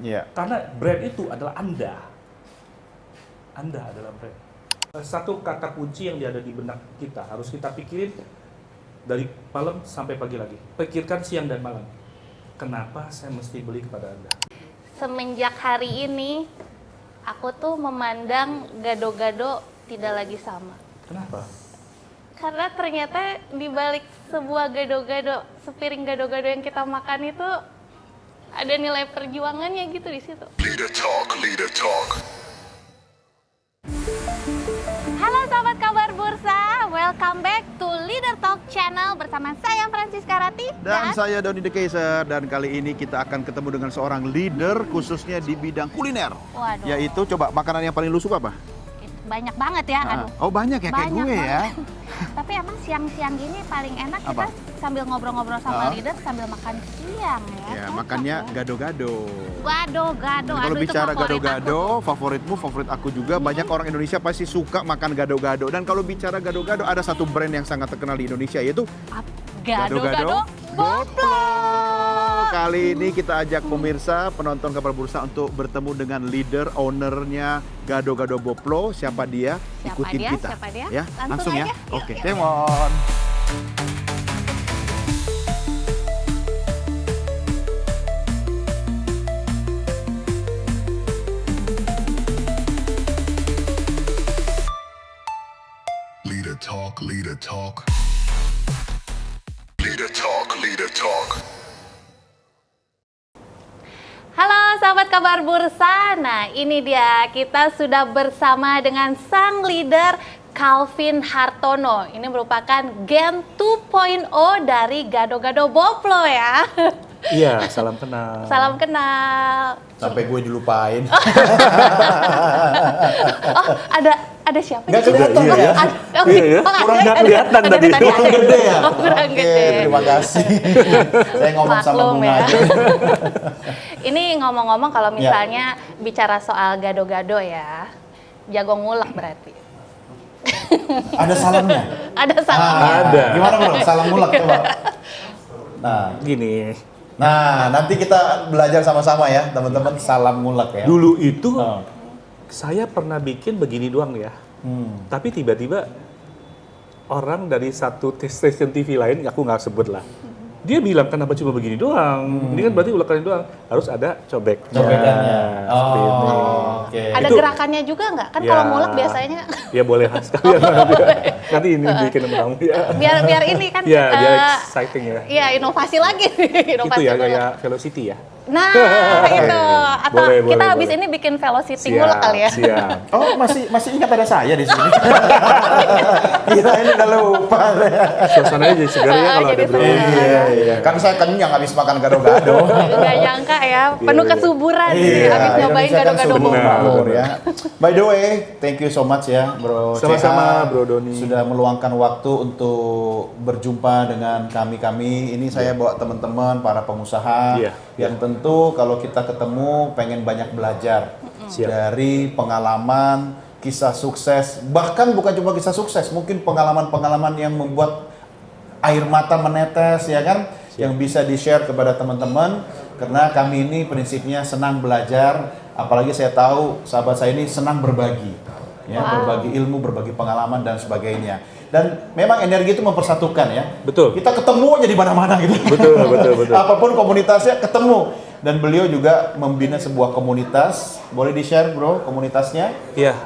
Iya. Karena brand itu adalah Anda. Anda adalah brand. Satu kata kunci yang ada di benak kita harus kita pikirin dari malam sampai pagi lagi. Pikirkan siang dan malam. Kenapa saya mesti beli kepada Anda? Semenjak hari ini, aku tuh memandang gado-gado tidak lagi sama. Kenapa? Karena ternyata di balik sebuah gado-gado, sepiring gado-gado yang kita makan itu ada nilai perjuangannya gitu di situ. Leader Talk, Leader Talk. Halo sahabat kabar bursa, welcome back to Leader Talk Channel bersama saya Francisca Rati Dan saya Doni The Kaiser, dan kali ini kita akan ketemu dengan seorang leader khususnya di bidang kuliner. Waduh. Yaitu coba makanan yang paling lu suka apa? Banyak banget ya, aduh. Oh banyak ya, kayak Banyak gue ya. banget. Tapi emang siang-siang gini paling enak Apa? kita sambil ngobrol-ngobrol sama leader sambil makan siang ya. Ya, Cocok makannya ya. gado-gado. Gado-gado. Kalau Aduh, itu bicara favorit gado-gado, aku. favoritmu, favorit aku juga. Banyak orang Indonesia pasti suka makan gado-gado. Dan kalau bicara gado-gado, ada satu brand yang sangat terkenal di Indonesia, yaitu Gado-gado Boplo. Kali ini kita ajak pemirsa, penonton kabar bursa untuk bertemu dengan leader, ownernya Gado-gado Boplo. Siapa dia? Siapa Ikutin dia? kita. Siapa dia? Ya, Langsung langsung ya. aja. Yuk, Oke, yuk. come on. Leader Talk, Leader Talk. Leader Talk, Leader Talk. Halo sahabat kabar bursa, nah ini dia kita sudah bersama dengan sang leader Calvin Hartono. Ini merupakan Gen 2.0 dari Gado-gado Boplo ya. Iya, salam kenal. Salam kenal. Sampai gue dilupain. Oh, ada siapa? Nggak di sini? kelihatan Oh, ya? Iya ya, kurang nggak kelihatan tadi. Kurang gede ya? Oh, kurang Oke, gede. terima kasih. Saya ngomong sama Maklum Bunga ya. aja. Ini ngomong-ngomong kalau misalnya bicara soal gado-gado ya, jago ngulek berarti. Ada salamnya? Ada salah. Ada. Gimana bro? Salam mulak coba. Gini, Nah, nanti kita belajar sama-sama ya, teman-teman. Salam mulak ya. dulu itu Oh. saya pernah bikin begini doang ya. Tapi tiba-tiba orang dari satu stasiun TV lain, aku nggak sebut lah. Dia bilang kenapa cuma begini doang? Ini kan berarti ulekannya doang. Harus ada cobek. Cobekannya. Seperti ini. Oke. Ada Itu- gerakannya juga nggak? Kan Ya. kalau ngulek biasanya Ya boleh sekalian. Nanti ini bikin sama kamu ya. biar ini kan Ya, biar exciting ya. Iya, inovasi lagi. Itu Inovasi ya ngulek. kayak Velocity ya. Nah, itu. Atau Boleh, kita boleh, habis boleh. ini bikin velocity ngulek kali ya. Siap. Oh, masih ingat ada saya di sini. Kira ini udah lupa. Suasananya jadi segar ya kalau Jadi ada bro. segar. Iya. Kan saya kenyang habis makan gado-gado. Nggak nyangka ya, penuh Iya. kesuburan nih Iya, habis nyobain Indonesia kan gado-gado subur Boplo. makmur ya. By the way, thank you so much ya, Bro. Sama-sama, CH, Bro Doni. Sudah meluangkan waktu untuk berjumpa dengan kami-kami. Ini saya bawa teman-teman, para pengusaha. Iya. Yang tentu kalau kita ketemu pengen banyak belajar Siap. dari pengalaman, kisah sukses. Bahkan bukan cuma kisah sukses, mungkin pengalaman-pengalaman yang membuat air mata menetes ya kan, yang bisa di-share kepada teman-teman. Karena kami ini prinsipnya senang belajar, apalagi saya tahu sahabat saya ini senang berbagi, ya, Wow. berbagi ilmu, berbagi pengalaman dan sebagainya. Dan memang energi itu mempersatukan ya. Betul. Kita ketemu aja di mana-mana gitu. Betul. Apapun komunitasnya ketemu. Dan beliau juga membina sebuah komunitas. Boleh di-share bro komunitasnya? Iya,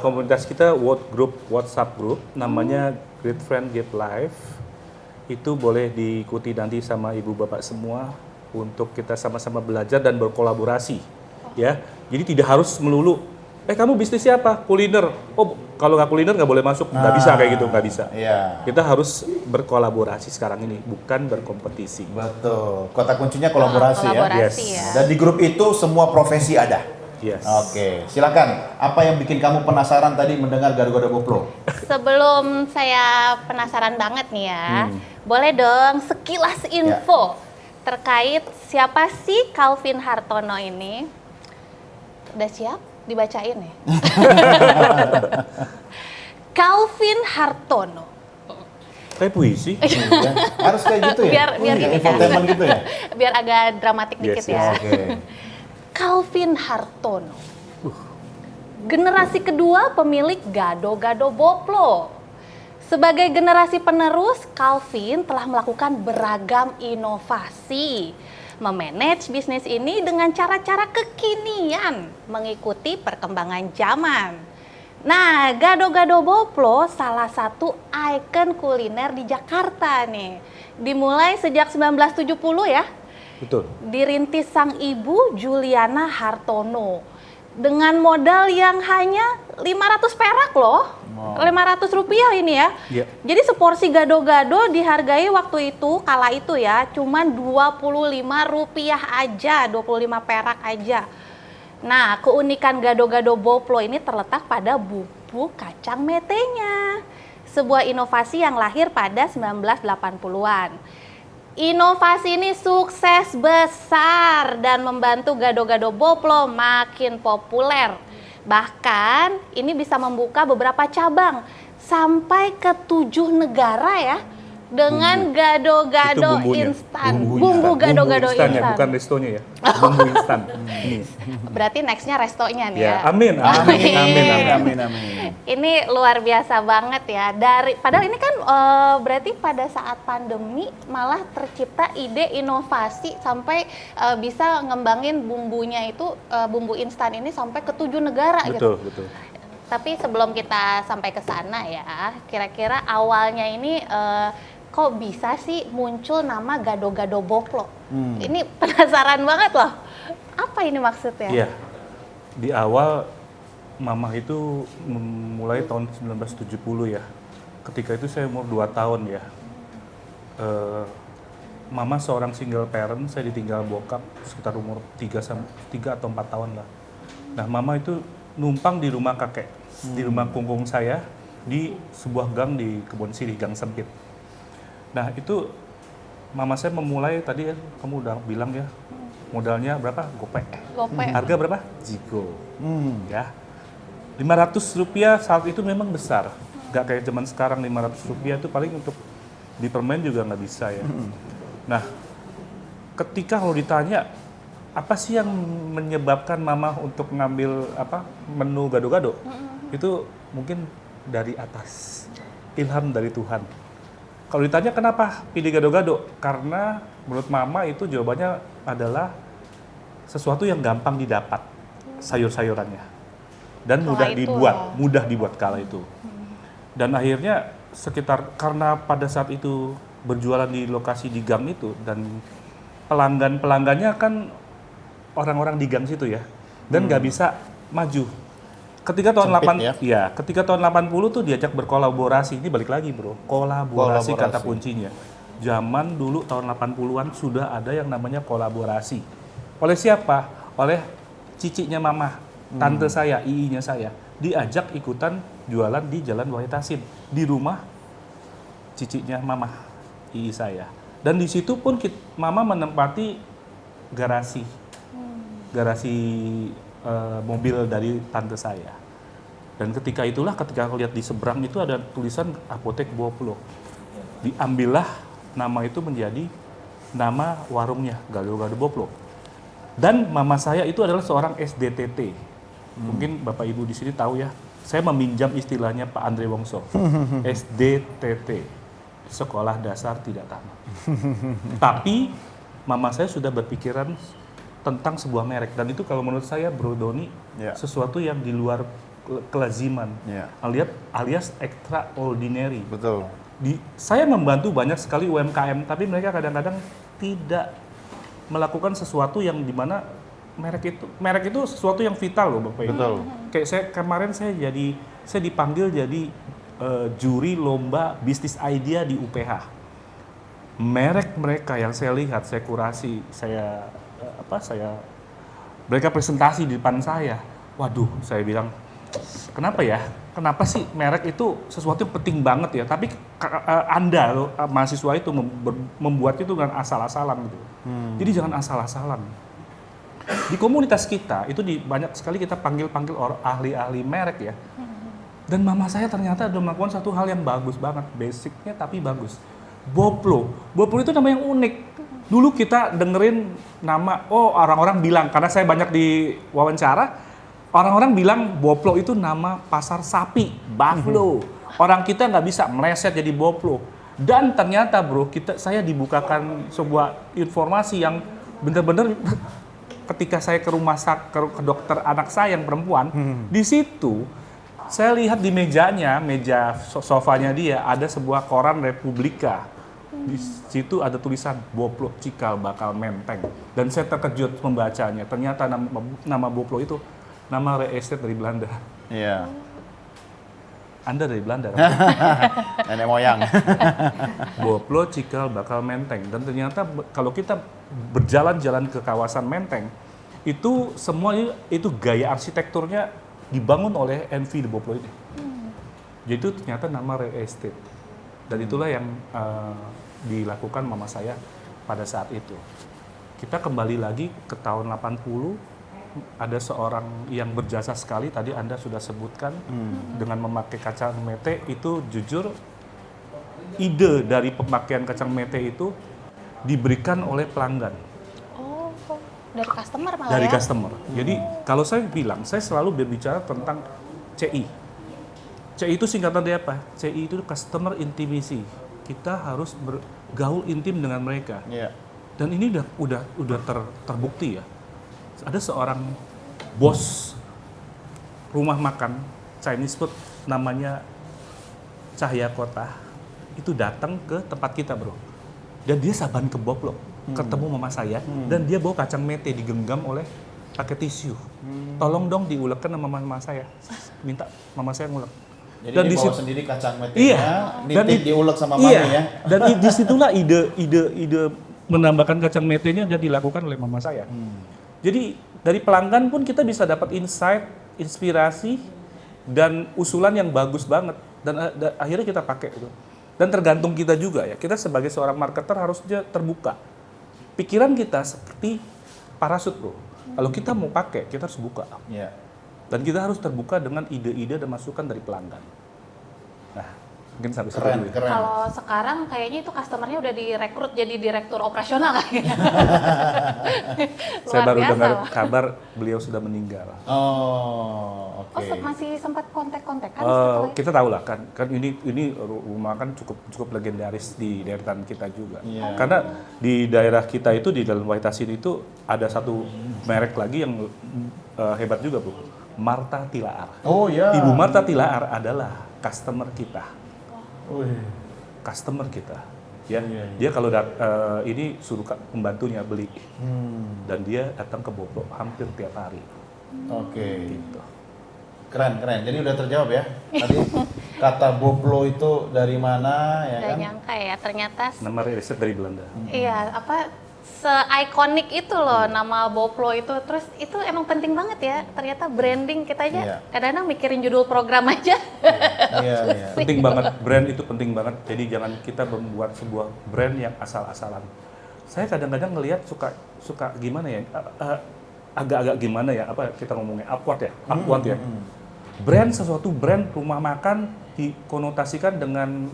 komunitas kita WhatsApp group namanya Great Friend Give Life. Itu boleh diikuti nanti sama ibu bapak semua untuk kita sama-sama belajar dan berkolaborasi. Ya, jadi tidak harus melulu. Kamu bisnisnya apa? Kuliner. Oh, kalau nggak kuliner nggak boleh masuk. Nggak bisa kayak gitu, nggak bisa. Iya. Kita harus berkolaborasi sekarang ini, bukan berkompetisi. Betul. Kata kuncinya kolaborasi, Kolaborasi Yes. ya. Dan di grup itu semua profesi ada. Yes. Oke, silakan. Apa yang bikin kamu penasaran tadi mendengar Gado-Gado Boplo? Sebelum saya penasaran banget nih ya, boleh dong sekilas info terkait siapa sih Calvin Hartono ini? Udah siap? Dibacain ya? Calvin Hartono. Kayak puisi. Iya. Harus kayak gitu ya? Biar ini ya. Infotainment gitu ya? Biar agak dramatik Yes, dikit yes. ya. Oke. Calvin Hartono. Generasi kedua pemilik Gado-Gado Boplo. Sebagai generasi penerus, Calvin telah melakukan beragam inovasi. Memanage bisnis ini dengan cara-cara kekinian, mengikuti perkembangan zaman. Nah, Gado-Gado Boplo salah satu ikon kuliner di Jakarta nih. Dimulai sejak 1970 ya. Betul. Dirintis sang ibu Juliana Hartono. Dengan modal yang hanya 500 perak loh. Wow. 500 rupiah ini ya. Iya. Jadi seporsi gado-gado dihargai waktu itu, kala itu ya, cuman 25 rupiah aja, 25 perak aja. Nah, keunikan Gado-Gado Boplo ini terletak pada bubuk kacang metenya. Sebuah inovasi yang lahir pada 1980-an. Inovasi ini sukses besar dan membantu Gado-Gado Boplo makin populer. Bahkan ini bisa membuka beberapa cabang sampai ke 7 negara ya. Dengan gado-gado Itu bumbunya. instan. Bumbunya. Bumbu gado-gado instan ya, instan. bukan restonya ya. Bumbu instan. Ini. Berarti nextnya restonya nih Ya, ya. amin, amin, amin, amin. Amin, amin. Ini luar biasa banget ya. Padahal ini kan berarti pada saat pandemi malah tercipta ide inovasi sampai bisa ngembangin bumbunya itu bumbu instan ini sampai ke 7 negara gitu. Betul, betul. Tapi sebelum kita sampai ke sana ya, kira-kira awalnya ini kok bisa sih muncul nama Gado-Gado Boplo? Ini penasaran banget loh. Apa ini maksudnya? Iya. Di awal Mama itu mulai tahun 1970 ya. Ketika itu saya umur 2 tahun ya. Mama seorang single parent, saya ditinggal bokap sekitar umur 3 atau 4 tahun lah. Nah, Mama itu numpang di rumah kakek, di rumah kungkung saya, di sebuah gang di Kebon Sirih, gang sempit. Nah, itu Mama saya memulai, tadi ya kamu udah bilang ya, modalnya berapa? Gopek. Gopek. Harga berapa? Jigo. Ya. 500 rupiah saat itu memang besar. Gak kayak zaman sekarang 500 rupiah itu paling untuk di permen juga nggak bisa ya. Nah, ketika kalau ditanya, apa sih yang menyebabkan Mama untuk ngambil menu gado-gado? Itu mungkin dari atas, ilham dari Tuhan. Kalau ditanya kenapa pilih gado-gado? Karena menurut Mama itu jawabannya adalah sesuatu yang gampang didapat, sayur-sayurannya. Dan mudah dibuat kala itu. Dan akhirnya karena pada saat itu berjualan di lokasi di gang itu, dan pelanggannya kan orang-orang di gang situ ya, dan nggak bisa maju. Ketika tahun ketika tahun 80 tuh diajak berkolaborasi. Ini balik lagi bro, kolaborasi kata kuncinya. Zaman dulu tahun 80-an sudah ada yang namanya kolaborasi. Oleh siapa? Oleh cicinya Mama, tante saya, iinya saya. Diajak ikutan jualan di Jalan Wahid Hasim, di rumah cicinya Mama, ii saya. Dan di situ pun Mama menempati garasi mobil dari tante saya. Dan ketika aku lihat di seberang itu ada tulisan Apotek Boplo. Diambillah nama itu menjadi nama warungnya, Gado-Gado Boplo. Dan Mama saya itu adalah seorang SDTT. Mungkin Bapak Ibu di sini tahu ya. Saya meminjam istilahnya Pak Andre Wongso. SDTT, Sekolah Dasar Tidak Tamat. Tapi Mama saya sudah berpikiran tentang sebuah merek, dan itu kalau menurut saya Bro Doni sesuatu yang di luar kelaziman, alias extraordinary. Betul. Saya membantu banyak sekali UMKM, tapi mereka kadang-kadang tidak melakukan sesuatu yang dimana merek itu sesuatu yang vital loh Bapak Ibu. Betul. Kayak kemarin saya dipanggil jadi juri lomba bisnis idea di UPH. Merek mereka yang saya lihat, saya kurasi, mereka presentasi di depan saya. Waduh, saya bilang, kenapa ya? Kenapa sih merek itu sesuatu yang penting banget ya? Tapi Anda loh, mahasiswa itu membuat itu dengan asal-asalan gitu. Jadi jangan asal-asalan. Di komunitas kita itu banyak sekali kita panggil ahli-ahli merek ya. Dan Mama saya ternyata udah melakukan satu hal yang bagus banget, basicnya tapi bagus. Boplo itu nama yang unik. Dulu kita dengerin nama, orang-orang bilang, karena saya banyak di wawancara, orang-orang bilang Boplo itu nama pasar sapi, buffalo. Orang kita nggak bisa meleset jadi Boplo. Dan ternyata bro, saya dibukakan sebuah informasi yang benar-benar ketika saya ke rumah ke dokter anak saya yang perempuan, di situ saya lihat di mejanya, meja sofanya dia ada sebuah koran Republika. Di situ ada tulisan Boplo cikal bakal menteng. Dan saya terkejut membacanya. Ternyata nama Boplo itu nama real estate dari Belanda. Iya. Anda dari Belanda. Nenek moyang. Boplo cikal bakal menteng. Dan ternyata kalau kita berjalan-jalan ke kawasan Menteng, itu semua itu gaya arsitekturnya dibangun oleh NV di Boplo ini. Jadi itu ternyata nama real estate. Dan itulah yang dilakukan mama saya pada saat itu. Kita kembali lagi ke tahun 80, ada seorang yang berjasa sekali, tadi Anda sudah sebutkan, dengan memakai kacang mete itu jujur, ide dari pemakaian kacang mete itu diberikan oleh pelanggan. Oh, dari customer malah Dari ya? customer. Jadi kalau saya bilang, saya selalu berbicara tentang CI. CI itu singkatan dari apa? CI itu customer intimacy. Kita harus bergaul intim dengan mereka. Iya. Dan ini udah terbukti ya. Ada seorang bos rumah makan Chinese food namanya Cahya Kota. Itu datang ke tempat kita, bro. Dan dia saban ke Boplo, ketemu mama saya, dan dia bawa kacang mete digenggam oleh pakai tisu. Tolong dong diulekkan sama mama saya. Minta mama saya ngulek. Jadi Dan dia di bawa situ- sendiri kacang metenya, Iya. Dan nitip diulek sama iya. mami ya. Dan disitulah ide menambahkan kacang metenya dan dilakukan oleh mama saya. Jadi dari pelanggan pun kita bisa dapat insight, inspirasi, dan usulan yang bagus banget. Dan akhirnya kita pakai itu. Dan tergantung kita juga ya. Kita sebagai seorang marketer harusnya terbuka. Pikiran kita seperti parasut, bro. Kalau kita mau pakai, kita harus buka. Iya. Dan kita harus terbuka dengan ide-ide dan masukan dari pelanggan. Nah, mungkin sampai situ Keren, dulu ya. keren. Kalau sekarang kayaknya itu customernya udah direkrut jadi direktur operasional kayaknya. Saya Luar baru biasa, dengar Pak. kabar beliau sudah meninggal. Oh, oke. Oh, masih sempat kontak-kontakan setelah itu? Kita tahu lah kan ini rumah kan cukup legendaris di daerah kita juga. Iya. Karena di daerah kita itu di dalam Wahitasin itu ada satu merek lagi yang hebat juga, Bu. Marta Tilaar. Oh ya. Ibu Marta Tilaar adalah customer kita. Wih. Customer kita. Ya, Iya, iya. dia kalau ini suruh pembantunya beli. Dan dia datang ke Boplo hampir tiap hari. Oke. Gitu. Keren, keren. Jadi udah terjawab ya. Tadi kata Boplo itu dari mana ya Nggak kan? nyangka ya, ternyata Nama riset dari Belanda. iya, se-ikonik itu loh nama Boplo itu. Terus itu emang penting banget ya, ternyata branding kita aja Iya. kadang-kadang mikirin judul program aja. Iya, iya. Penting banget, brand itu penting banget. Jadi jangan kita membuat sebuah brand yang asal-asalan. Saya kadang-kadang ngelihat suka gimana ya, agak-agak gimana ya, apa kita ngomongnya awkward ya. Brand, sesuatu brand rumah makan dikonotasikan dengan,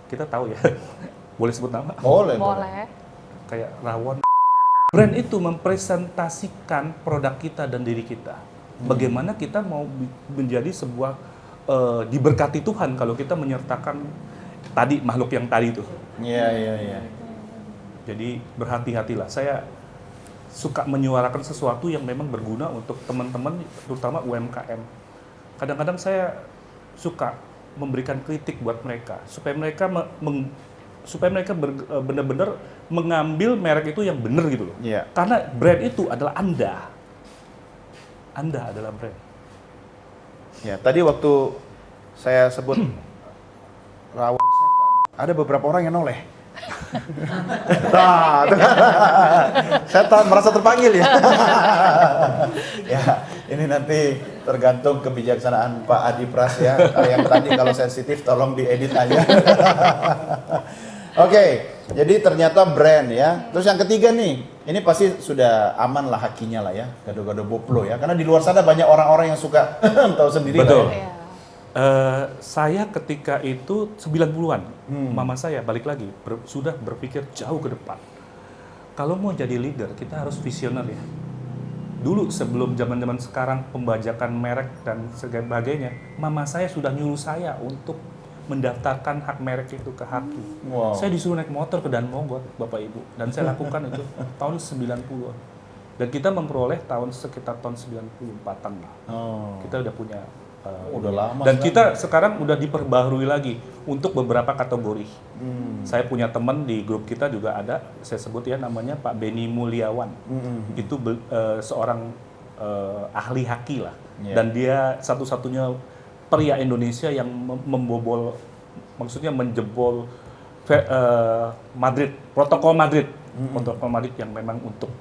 kita tahu ya, boleh sebut nama? Boleh, boleh. Boleh. Kayak rawon. Brand itu mempresentasikan produk kita dan diri kita. Bagaimana kita mau menjadi sebuah diberkati Tuhan kalau kita menyertakan tadi makhluk yang tadi itu. Iya, iya, iya. Jadi berhati-hatilah. Saya suka menyuarakan sesuatu yang memang berguna untuk teman-teman, terutama UMKM. Kadang-kadang saya suka memberikan kritik buat mereka supaya mereka benar-benar mengambil merek itu yang benar gitu loh. Iya. Karena brand itu adalah Anda. Anda adalah brand. Ya, tadi waktu saya sebut rawon setan, ada beberapa orang yang noleh. Nah, saya merasa terpanggil ya. Ya, ini nanti tergantung kebijaksanaan Pak Adi Pras ya. Yang tadi kalau sensitif tolong diedit aja. Oke, jadi ternyata brand ya. Terus yang ketiga nih, ini pasti sudah aman lah hakinya lah ya, gado-gado Boplo ya. Karena di luar sana banyak orang-orang yang suka tahu sendiri Betul. lah ya. Iya. Saya ketika itu 90-an, mama saya balik lagi sudah berpikir jauh ke depan. kalau mau jadi leader kita harus visioner ya. Dulu sebelum zaman-zaman sekarang pembajakan merek dan sebagainya, mama saya sudah nyuruh saya untuk mendaftarkan hak merek itu ke Haki. Wow. Saya disuruh naik motor ke Dan Mogot, Bapak Ibu, dan saya lakukan itu tahun 90-an. Dan kita memperoleh sekitar tahun 94-an lah. Oh. Kita udah punya Udah lama. dan sekali. kita sekarang udah diperbaharui lagi untuk beberapa kategori. Saya punya teman di grup kita juga ada, saya sebut ya namanya Pak Beni Mulyawan. Itu seorang ahli haki lah. Yeah. Dan dia satu-satunya pria Indonesia yang membobol, maksudnya menjebol Madrid, protokol Madrid. Protokol Madrid yang memang untuk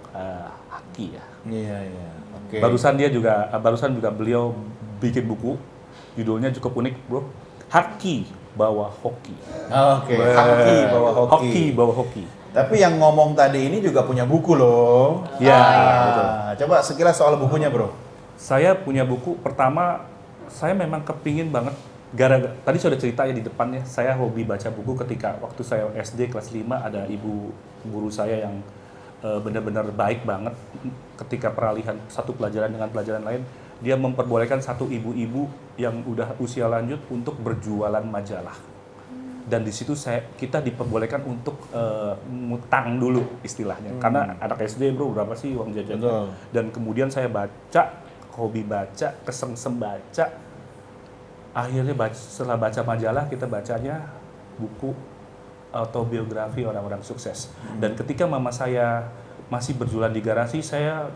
haki ya. Iya, iya. Oke. Barusan juga beliau bikin buku, judulnya cukup unik bro, Haki Bawa Hoki. Oke. Haki bawa hoki. Hoki Bawa Hoki. Tapi yang ngomong tadi ini juga punya buku loh. Ya, betul. Coba sekilas soal bukunya bro. Saya punya buku, pertama saya memang kepingin banget, tadi sudah cerita ya di depannya, saya hobi baca buku ketika waktu saya SD kelas 5, ada ibu guru saya yang benar-benar baik banget ketika peralihan satu pelajaran dengan pelajaran lain. Dia memperbolehkan satu ibu-ibu yang udah usia lanjut untuk berjualan majalah. Dan di situ kita diperbolehkan untuk ngutang dulu istilahnya. Karena anak SD bro, berapa sih uang jajan? Betul. Dan kemudian saya baca, hobi baca, kesengsem baca. Akhirnya setelah baca majalah, kita bacanya buku autobiografi orang-orang sukses. Dan ketika mama saya masih berjualan di garasi, saya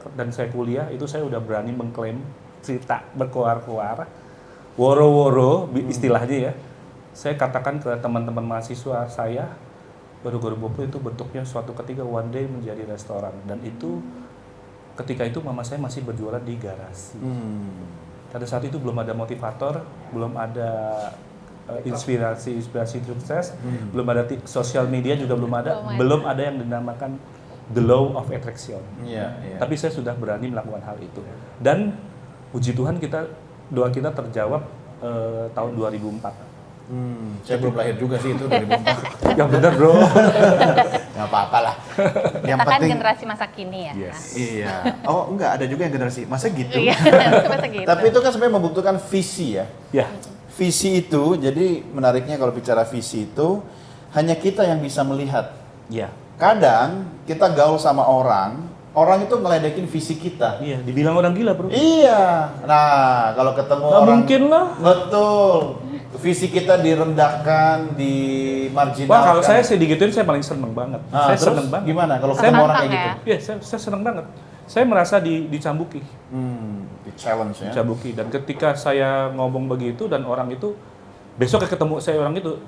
kuliah, itu saya udah berani mengklaim cerita berkoar-koar, woro-woro istilahnya ya. Saya katakan ke teman-teman mahasiswa saya, Gado-Gado Bopo itu bentuknya suatu ketika one day menjadi restoran. Dan itu ketika itu mama saya masih berjualan di garasi. Pada saat itu belum ada motivator, belum ada inspirasi sukses, belum ada sosial media juga belum ada yang dinamakan the law of attraction. Iya, iya. Tapi saya sudah berani melakukan hal itu. Dan puji Tuhan doa kita terjawab tahun 2004. Saya belum lahir juga sih itu 2004. Yang benar bro. Nggak apa-apa lah. Yang Kita kan penting. generasi masa kini ya. Yes. Iya. Oh enggak, ada juga yang generasi. Masa gitu? Iya, masa gitu. Tapi itu kan sebenarnya membutuhkan visi ya. Ya. Visi itu, jadi menariknya kalau bicara visi itu, hanya kita yang bisa melihat. Ya. Kadang kita gaul sama orang itu ngeledekin visi kita. Iya, dibilang orang gila bro. Iya. Nah, kalau ketemu Nggak orang, mungkin lah. Betul. Visi kita direndahkan, dimarginalkan. Wah, kalau saya sih digituin saya paling seneng banget. Nah, saya terus seneng banget. gimana kalau Saya ketemu orang nantang kayak gitu? ya? Iya, saya seneng banget. Saya merasa dicambuki. Di challenge ya. Dicambuki. Dan ketika saya ngomong begitu dan orang itu besok ketemu saya orang itu,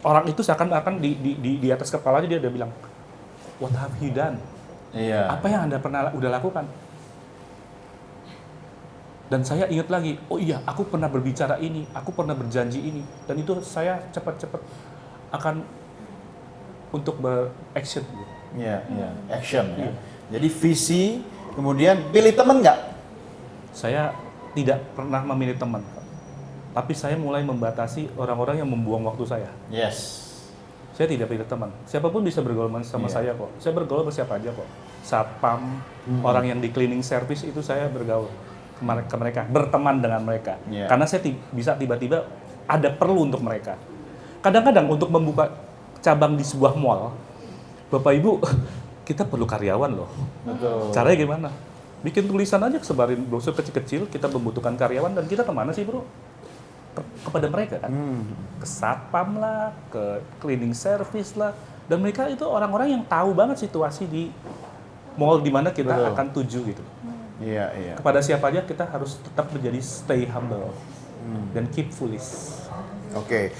orang itu seakan-akan di atas kepalanya dia udah bilang, "What have you done?" Iya. Apa yang Anda udah lakukan? Dan saya ingat lagi, oh iya, aku pernah berbicara ini, aku pernah berjanji ini, dan itu saya cepat-cepat akan untuk beraction. Iya, iya. Action ya. Jadi visi, kemudian pilih temen nggak? Saya tidak pernah memilih teman, tapi saya mulai membatasi orang-orang yang membuang waktu saya. Yes. Saya tidak pilih teman. Siapapun bisa bergaul sama Iya. saya kok. Saya bergaul sama siapa aja kok. Satpam, orang yang di cleaning service itu saya bergaul ke mereka, berteman dengan mereka. Iya. Karena saya bisa tiba-tiba ada perlu untuk mereka. Kadang-kadang untuk membuka cabang di sebuah mall, Bapak Ibu, kita perlu karyawan loh. Betul. Caranya gimana? Bikin tulisan aja, sebarin brosur kecil-kecil, kita membutuhkan karyawan, dan kita kemana sih bro? Kepada mereka kan, ke satpam lah, ke cleaning service lah, dan mereka itu orang-orang yang tahu banget situasi di mall di mana kita Betul. akan tuju gitu. Iya, iya. Kepada siapa aja kita harus tetap menjadi stay humble dan keep foolish. Oke.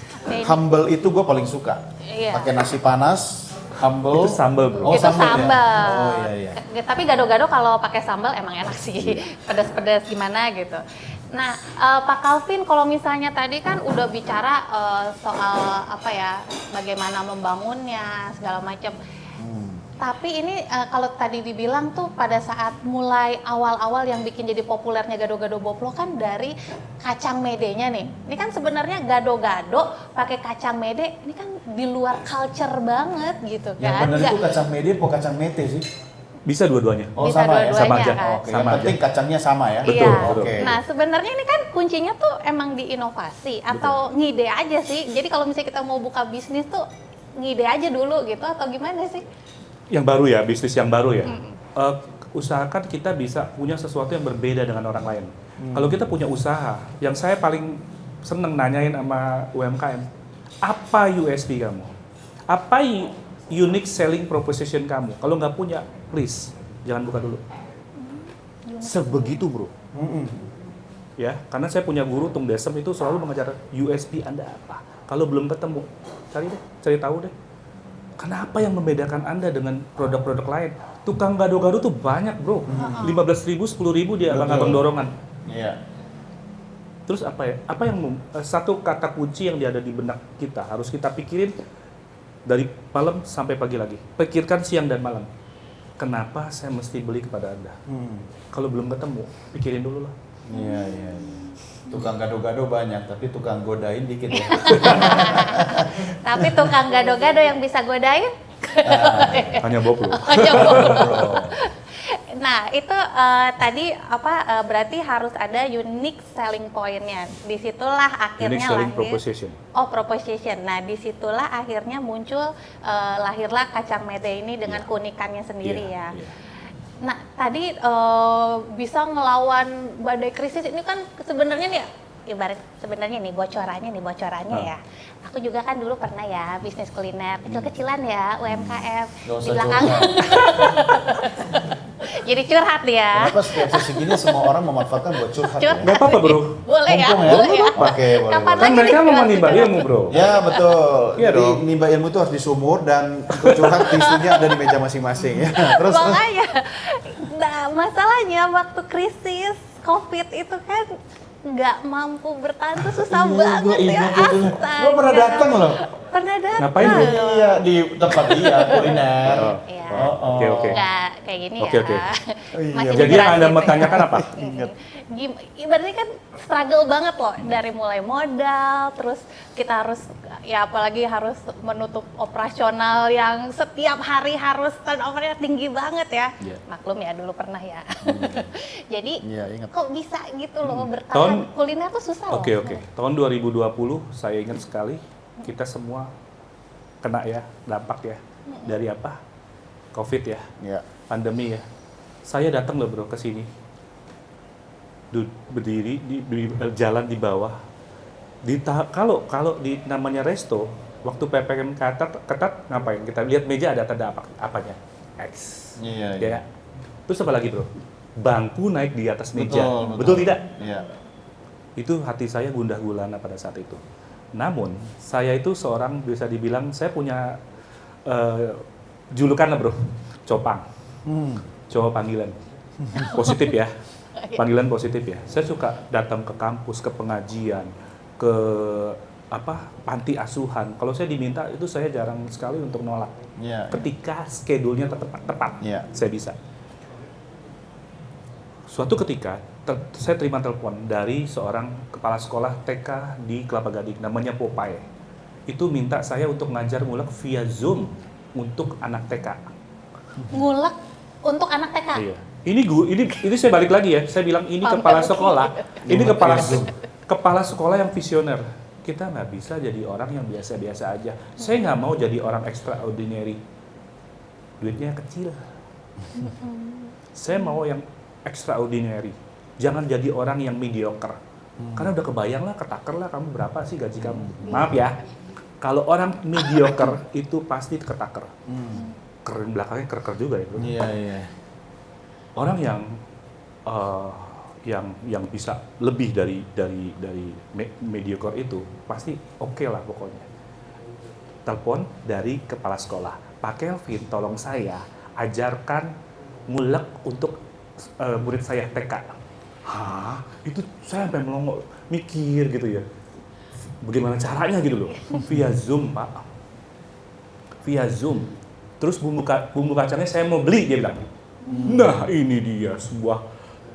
Humble itu gue paling suka. Iya. Pakai nasi panas, humble. Itu sambal bro. Oh, Itu sambal ya? sambal. Oh, iya, iya. Tapi gado-gado kalau pakai sambal emang enak sih. Pedas-pedas gimana gitu. Nah, Pak Calvin, kalau misalnya tadi kan udah bicara soal apa ya, bagaimana membangunnya segala macam. Tapi ini kalau tadi dibilang tuh pada saat mulai awal-awal yang bikin jadi populernya gado-gado boplo kan dari kacang medenya nih. Ini kan sebenarnya gado-gado pakai kacang mede, ini kan di luar culture banget gitu Yang kan. benar Nggak- itu kacang mede apa kacang mete sih? Bisa dua-duanya. Oh Bisa sama ya? dua-duanya Sama aja. kan. Oke, Sama yang aja. penting kacangnya sama ya? Betul, Iya. betul. Oke. Nah sebenarnya ini kan kuncinya tuh emang di inovasi atau ngide aja sih. Jadi kalau misalnya kita mau buka bisnis tuh ngide aja dulu gitu atau gimana sih? Yang baru ya, bisnis yang baru ya. Usahakan kita bisa punya sesuatu yang berbeda dengan orang lain. Kalau kita punya usaha, yang saya paling seneng nanyain sama UMKM, apa USP kamu? Apa unique selling proposition kamu? Kalau nggak punya, please jangan buka dulu. Sebegitu bro. Ya, karena saya punya guru Tung Desem itu selalu mengajar USP Anda apa. Kalau belum ketemu, cari tahu deh. Kenapa yang membedakan Anda dengan produk-produk lain? Tukang gado-gado tuh banyak bro, 15.000, 10.000 dia abang-abang dorongan. Iya. Terus apa ya? Apa yang satu kata kunci yang ada di benak kita harus kita pikirin dari malam sampai pagi lagi. Pikirkan siang dan malam. Kenapa saya mesti beli kepada Anda? Kalau belum ketemu, pikirin dulu lah. Iya, iya. Tukang gado-gado banyak, tapi tukang godain dikit ya. Tapi tukang gado-gado yang bisa godain. Hanya boplo. Nah itu tadi berarti harus ada unique selling point-nya. Disitulah akhirnya Unique selling lahir. proposition. Oh proposition. Nah disitulah akhirnya muncul lahirlah kacang mede ini dengan keunikannya sendiri Iya, ya. iya. Nah tadi bisa ngelawan badai krisis ini kan sebenarnya nih ibarat sebenarnya nih bocorannya ya. Aku juga kan dulu pernah ya bisnis kuliner kecil-kecilan ya UMKM Gak di usah belakang. Jadi curhat ya. Kenapa setiap sesi gini semua orang memanfaatkan buat curhat ya? Curhat. Gak apa-apa bro. Boleh ya, Mumpung ya? boleh ya. Oke, boleh, Kapan boleh. Kan lagi mereka nih mau curhat? menimba ilmu bro. Ya betul. Iya Jadi dong. nimba ilmu itu harus disumur dan untuk curhat tisunya ada di meja masing-masing ya. Terus Makanya, nah masalahnya waktu krisis COVID itu kan nggak mampu bertahan tuh susah banget ya. Astaga. Lo pernah datang loh. Pernah datang. Ngapain lu? Iya di tempat dia kuliner. Oh. Iya. Oke, oke. Nggak kayak gini Oke, ya. oke. Iya, Masih Jadi yang Anda dijelasin. mau tanyakan apa? Ibaratnya kan struggle banget loh dari mulai modal, terus kita harus ya apalagi harus menutup operasional yang setiap hari harus turnovernya tinggi banget ya. Iya. Maklum ya dulu pernah ya. Jadi Iya, ingat. kok bisa gitu loh bertahan Tahun- kuliner tuh susah loh. Oke, oke. Tahun 2020 saya ingat sekali kita semua kena ya dampak ya. Dari apa? Covid ya, Iya. pandemi ya. Saya datang loh bro ke sini. Berdiri di jalan di bawah. Kalau di namanya resto, waktu PPKM ketat ngapain? Kita lihat meja ada tanda apanya? X. Iya, Ya. Terus apa lagi bro? Bangku naik di atas meja. Betul, Betul tidak? Iya. Itu hati saya gundah gulana pada saat itu. Namun saya itu seorang bisa dibilang saya punya julukan lah bro, copang, cowok panggilan, positif ya, panggilan positif ya. Saya suka datang ke kampus, ke pengajian, ke panti asuhan. Kalau saya diminta itu saya jarang sekali untuk nolak. Iya. Ketika schedule-nya tepat, Iya. saya bisa. Suatu ketika saya terima telepon dari seorang kepala sekolah TK di Kelapa Gading, namanya Popeye. Itu minta saya untuk ngajar ngulek via Zoom untuk anak TK. Ngulek untuk anak TK. Iya. Ini saya balik lagi ya. Saya bilang ini Paham. kepala sekolah. Ini Ngulek kepala via Zoom. kepala sekolah yang visioner. Kita nggak bisa jadi orang yang biasa-biasa aja. Saya nggak mau jadi orang extraordinary. Duitnya kecil. Saya mau yang extraordinary. Jangan jadi orang yang mediocre. Karena udah kebayang lah, ketaker lah kamu berapa sih gaji kamu. Maaf ya. Kalau orang mediocre itu pasti ketaker. Keren belakangnya keker juga ya. Bro. Iya, iya. Orang yang bisa lebih dari mediocre itu pasti oke lah pokoknya. Telepon dari kepala sekolah, Pak Kelvin tolong saya ajarkan ngulek untuk murid saya TK. Hah? Itu saya sampai melongo mikir gitu ya. Bagaimana caranya gitu loh? Via Zoom, Pak. Via Zoom. Terus bumbu kacangnya saya mau beli, dia bilang. Nah ini dia sebuah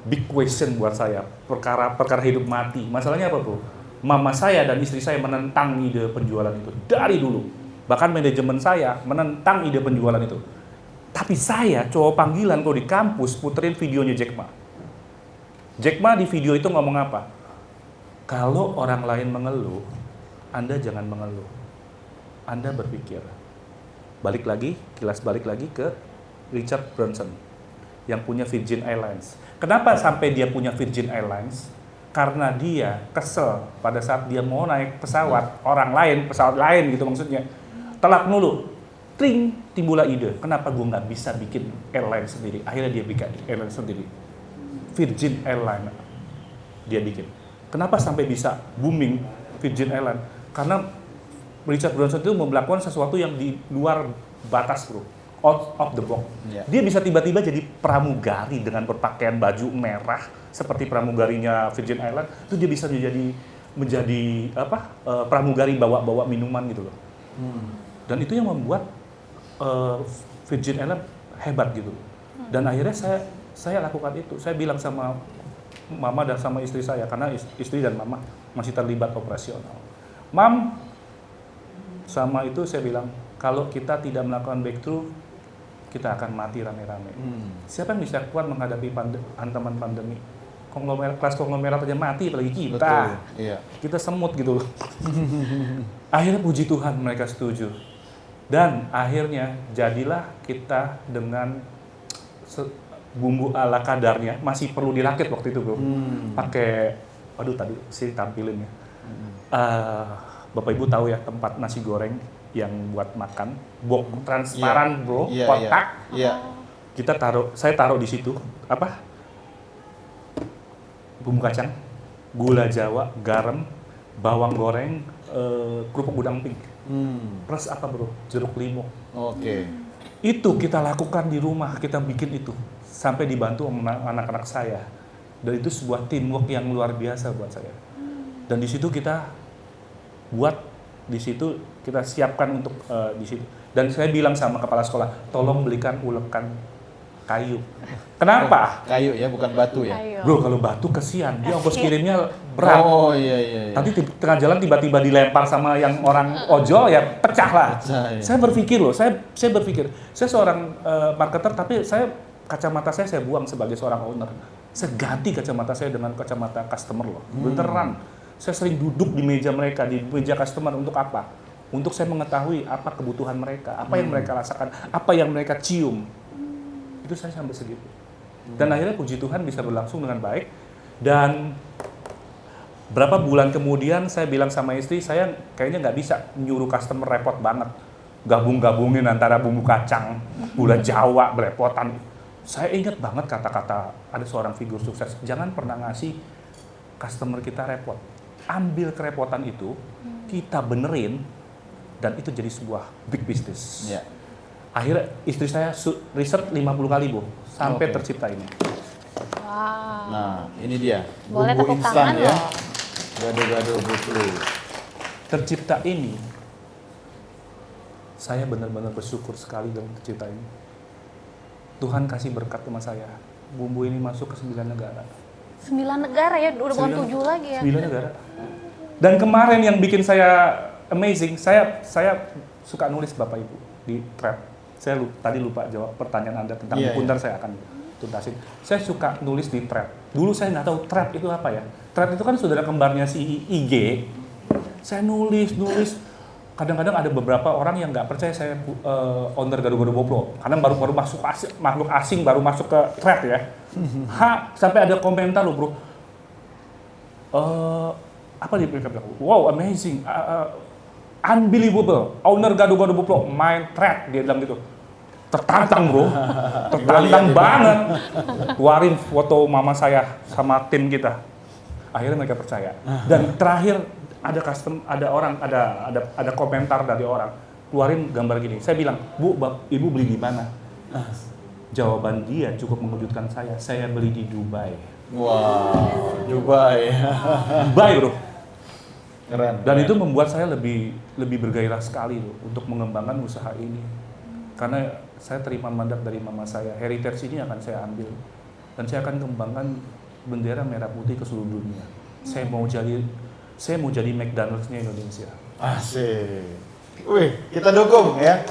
big question buat saya, perkara hidup mati. Masalahnya apa bro? Mama saya dan istri saya menentang ide penjualan itu dari dulu. Bahkan manajemen saya menentang ide penjualan itu. Tapi saya cowok panggilan kalau di kampus puterin videonya Jack Ma. Jack Ma di video itu ngomong apa? Kalau orang lain mengeluh, Anda jangan mengeluh. Anda berpikir. Kilas balik lagi ke Richard Branson yang punya Virgin Airlines. Kenapa sampai dia punya Virgin Airlines? Karena dia kesel pada saat dia mau naik pesawat pesawat lain gitu maksudnya. Telak dulu, tring, timbullah ide. Kenapa gue nggak bisa bikin airline sendiri? Akhirnya dia bikin airline sendiri. Virgin Airlines dia bikin. Kenapa sampai bisa booming Virgin Airlines? Karena Richard Branson itu melakukan sesuatu yang di luar batas bro. Out of the box. Yeah. Dia bisa tiba-tiba jadi pramugari dengan berpakaian baju merah seperti pramugarinya Virgin Island. Itu dia bisa menjadi pramugari bawa minuman gitu loh. Dan itu yang membuat Virgin Island hebat gitu. Dan akhirnya saya lakukan itu. Saya bilang sama mama dan sama istri saya karena istri dan mama masih terlibat operasional. Mam, sama itu saya bilang kalau kita tidak melakukan breakthrough kita akan mati rame-rame. Siapa yang bisa kuat menghadapi hantaman pandemi? Kelas konglomerat aja mati, apalagi kita. Betul, iya. Kita semut gitu loh. Akhirnya puji Tuhan mereka setuju. Dan akhirnya jadilah kita dengan bumbu ala kadarnya, masih perlu dirakit waktu itu bro. Pakai, aduh tadi sih tampilin ya. Bapak Ibu tahu ya tempat nasi goreng yang buat makan, box transparan bro, kotak. Saya taruh di situ bumbu kacang, gula Jawa, garam, bawang goreng, kerupuk udang pink. Plus apa bro? Jeruk limau. Oke. Itu kita lakukan di rumah, kita bikin itu sampai dibantu sama anak-anak saya. Dan itu sebuah teamwork yang luar biasa buat saya. Dan di situ kita kita siapkan untuk di situ. Dan saya bilang sama kepala sekolah, tolong belikan ulekan kayu. Kenapa? Kayu ya, bukan batu ya. Ayo. Bro, kalau batu kesian, dia ongkos kirimnya berat. Oh iya. Nanti di tengah jalan tiba-tiba dilempar sama yang orang ojol ya pecah lah. Iya. Saya berpikir loh, saya berpikir, saya seorang marketer tapi kacamata saya buang sebagai seorang owner. Saya ganti kacamata saya dengan kacamata customer loh. Beneran. Saya sering duduk di meja mereka, di meja customer untuk apa? Untuk saya mengetahui apa kebutuhan mereka, apa yang mereka rasakan, apa yang mereka cium. Itu saya sampai segitu. Dan akhirnya puji Tuhan bisa berlangsung dengan baik. Dan berapa bulan kemudian saya bilang sama istri, saya kayaknya nggak bisa nyuruh customer repot banget. Gabung-gabungin antara bumbu kacang, gula Jawa, belepotan. Saya ingat banget kata-kata ada seorang figur sukses, jangan pernah ngasih customer kita repot. Ambil kerepotan itu, kita benerin, dan itu jadi sebuah big business. Iya. Akhirnya istri saya riset 50 kali Bu, sampai tercipta ini. Wow. Nah, ini dia. Boleh Bumbu tepuk instan tangan ya. loh. Gado-gado butlu. Tercipta ini, saya benar-benar bersyukur sekali dalam tercipta ini. Tuhan kasih berkat sama saya. Bumbu ini masuk ke 9 negara. 9 negara ya, udah bukan 7 lagi ya. 9 negara. Dan kemarin yang bikin saya amazing, saya suka nulis Bapak Ibu di thread. Saya tadi lupa jawab pertanyaan Anda tentang buku, ntar saya akan tuntasin. Saya suka nulis di thread. Dulu saya nggak tahu thread itu apa ya. Thread itu kan saudara kembarnya si IG. Saya nulis. Kadang-kadang ada beberapa orang yang nggak percaya saya owner Gado-Gado Boplo. Karena baru masuk makhluk asing baru masuk ke thread ya. Sampai ada komentar loh bro. Apa dia bilang? Wow, amazing. Unbelievable. Owner Gado-Gado Boplo main thread, dia bilang gitu. Tertantang bro. Tertantang banget. Keluarin foto mama saya sama tim kita. Akhirnya mereka percaya. Dan terakhir ada komentar dari orang. Keluarin gambar gini. Saya bilang, "Bu, Ibu beli di mana?" Jawaban dia cukup mengejutkan saya. Saya beli di Dubai. Wow, Dubai. Dubai bro. Keren. Dan itu membuat saya lebih bergairah sekali loh untuk mengembangkan usaha ini. Karena saya terima mandat dari mama saya, heritage ini akan saya ambil dan saya akan kembangkan bendera merah putih ke seluruh dunia. Saya mau jadi McDonald's-nya Indonesia. Asik. Wih, kita dukung ya.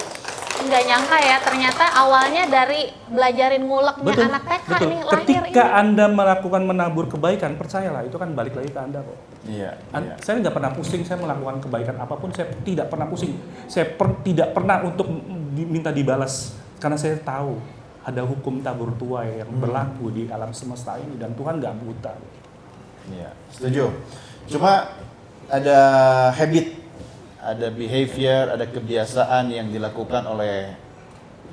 Nggak nyangka ya, ternyata awalnya dari belajarin nguleknya anak TK betul. nih lahir Ketika ini. Anda melakukan menabur kebaikan, percayalah itu kan balik lagi ke Anda kok. Iya. Saya nggak pernah pusing, saya melakukan kebaikan apapun, saya tidak pernah pusing. Saya tidak pernah untuk minta dibalas, karena saya tahu ada hukum tabur tuai yang berlaku di alam semesta ini dan Tuhan nggak buta. Iya, setuju. Cuma ada habit, ada behavior, ada kebiasaan yang dilakukan oleh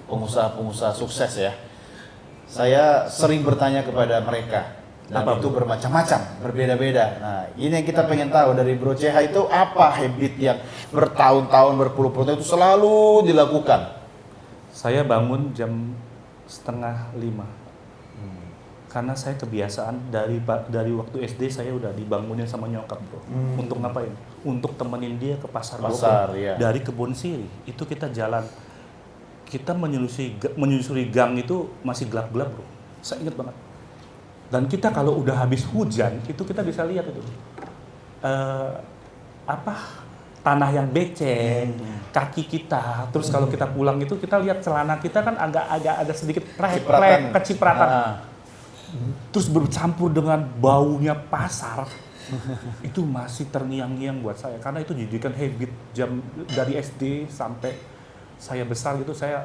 pengusaha-pengusaha sukses ya. Saya sering bertanya kepada mereka. Dan Apa itu Bu? bermacam-macam, berbeda-beda. Nah, ini yang kita pengen tahu dari Bro CH itu apa habit yang bertahun-tahun, berpuluh-puluh tahun itu selalu dilakukan. Saya bangun jam 4:30. Karena saya kebiasaan dari waktu SD saya udah dibangunin sama nyokap bro. Untuk ngapain? Untuk temenin dia ke pasar Pasar, Bogor. iya. Dari Kebon Siri itu kita jalan, kita menyusuri gang itu masih gelap-gelap bro. Saya ingat banget. Dan kita kalau udah habis hujan itu kita bisa lihat itu tanah yang becek, kaki kita. Terus kalau kita pulang itu kita lihat celana kita kan agak ada sedikit kecipratan. Terus bercampur dengan baunya pasar. Itu masih terngiang-ngiang buat saya karena itu dijadikan habit dari SD sampai saya besar gitu saya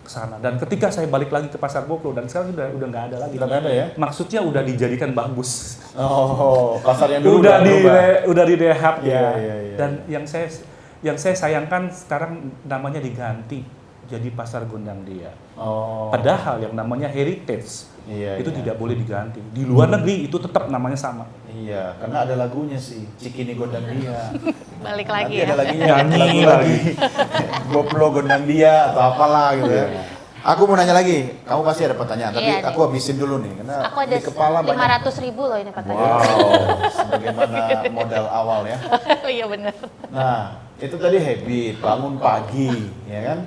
ke sana. Dan ketika saya balik lagi ke pasar Bogor dan sekarang udah nggak ada lagi. Udah nggak ada ya? Maksudnya udah dijadikan bagus. Oh, pasar yang dulu udah direhab Iya, ya. iya, iya. Dan yang saya sayangkan sekarang namanya diganti jadi pasar Gondang Dia. Oh. Padahal yang namanya heritage itu Iya. tidak boleh diganti. Di luar negeri itu tetap namanya sama. Iya, karena ada lagunya sih, Cikini Gondang Dia. Balik Nanti lagi ya. ada lagunya, Nyanyi lagu lagi. Goplo Gondang Dia atau apalah gitu ya. Aku mau nanya lagi, kamu pasti ada pertanyaan, tapi Iya, aku habisin dulu nih, karena Aku ada di kepala banyak. 500.000 loh ini katanya. Wow, sebagaimana modal awal ya. Oh iya bener. Nah, itu tadi habit, bangun pagi, ya kan?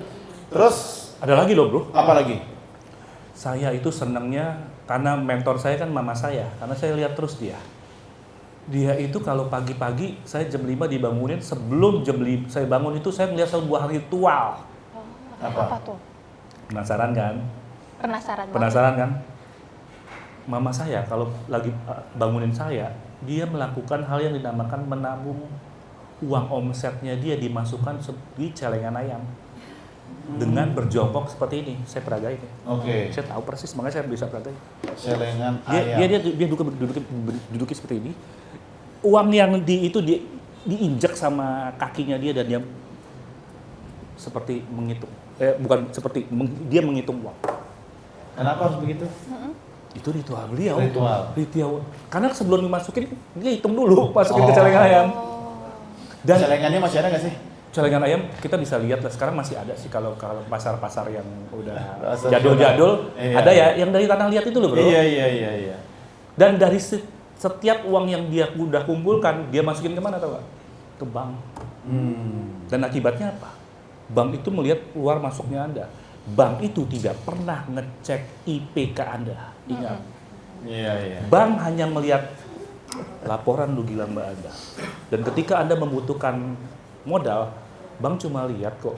Terus Ada lagi loh bro. apa lagi? Saya itu senangnya karena mentor saya kan mama saya, karena saya lihat terus dia. Dia itu kalau pagi-pagi saya jam 5 dibangunin, sebelum jam 5 saya bangun itu saya melihat sebuah ritual. Apa tuh? Penasaran kan? Penasaran banget. Penasaran kan? Mama saya kalau lagi bangunin saya, dia melakukan hal yang dinamakan menabung uang omsetnya dia dimasukkan di celengan ayam. Dengan berjongkok seperti ini, saya peragai. Oke, Saya tahu persis, makanya saya bisa peragai. celengan ayam. Dia duduk seperti ini. Uang yang diinjak sama kakinya dia dan dia seperti menghitung. Dia menghitung uang. Kenapa harus begitu? Itu ritual beliau. Ritual. Karena sebelum dimasukin, dia hitung dulu, masukin ke celengan ayam. Dan Celengannya masih ada nggak sih? celengan ayam kita bisa lihat lah sekarang masih ada sih kalau pasar-pasar yang udah Pasar jadul-jadul Iya. ada ya yang dari tanah liat itu loh bro. Iya. Dan dari setiap uang yang dia udah kumpulkan dia masukin kemana tau gak? Ke bank. Dan akibatnya apa? Bank itu melihat keluar masuknya Anda. Bank itu tidak pernah ngecek IPK Anda. Ingat. Iya. Bank hanya melihat laporan rugi laba Anda. Dan ketika Anda membutuhkan modal, bank cuma lihat kok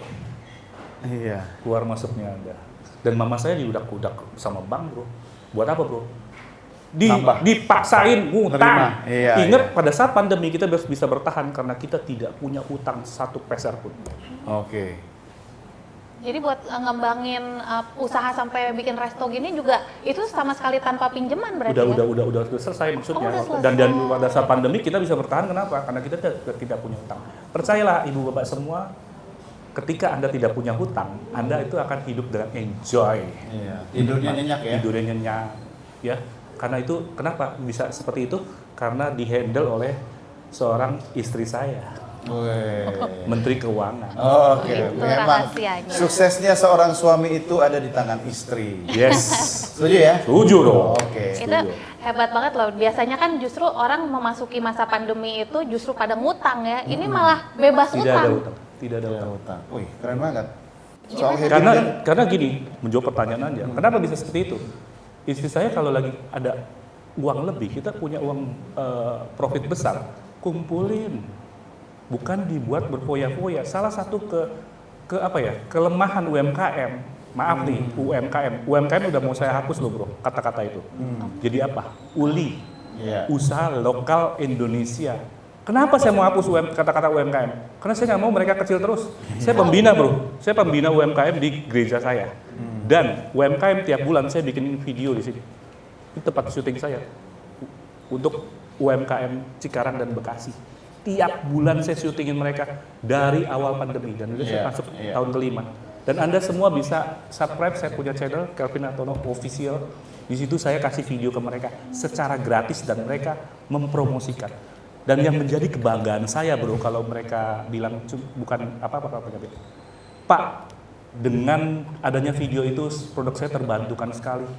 Iya. keluar masuknya Anda. Dan mama saya diudak-udak sama bank bro. Buat apa bro? Nambah. Dipaksain ngutang. Nerima. Iya, Ingat iya. pada saat pandemi kita bisa bertahan karena kita tidak punya utang 1 peser pun. Oke. Jadi buat ngembangin usaha sampai bikin resto gini juga itu sama sekali tanpa pinjaman berarti ya? Udah selesai maksudnya. Oh, udah selesai. Dan pada saat pandemi kita bisa bertahan kenapa? Karena kita tidak punya utang. Percayalah ibu bapak semua, ketika Anda tidak punya hutang, Anda itu akan hidup dengan enjoy. Iya. Tidurnya nyenyak ya. Tidurnya nyenyak, ya. Karena itu kenapa bisa seperti itu? Karena dihandle oleh seorang istri saya, Wih. Menteri Keuangan. Oke, Itu memang rahasianya. suksesnya seorang suami itu ada di tangan istri. Yes, Setuju ya? setuju dong. Oke. Itu hebat banget loh. Biasanya kan justru orang memasuki masa pandemi itu justru pada ngutang ya. Ini malah bebas Tidak ada utang. utang, tidak ada Ada utang. utang. Wih, keren banget. Soal happy Karena gini, menjawab pertanyaan aja. Kenapa bisa seperti itu? Istri saya kalau lagi ada uang lebih, kita punya uang profit besar, kumpulin. Bukan dibuat berfoya-foya. Salah satu kelemahan UMKM. Maaf nih, UMKM udah mau saya hapus loh bro, kata-kata itu. Jadi apa? ULI, usaha lokal Indonesia. Kenapa saya mau hapus kata-kata UMKM? Karena saya nggak mau mereka kecil terus. Saya pembina bro, saya pembina UMKM di gereja saya. Dan UMKM tiap bulan saya bikin video di sini. Ini tempat syuting saya untuk UMKM Cikarang dan Bekasi. Tiap bulan saya syutingin mereka dari awal pandemi dan itu saya masuk tahun kelima. Dan Anda semua bisa subscribe saya punya channel Calvin Hartono Official. Di situ saya kasih video ke mereka secara gratis dan mereka mempromosikan. Dan yang menjadi kebanggaan saya bro kalau mereka bilang bukan apa-apa Pak, dengan adanya video itu produk saya terbantukan sekali.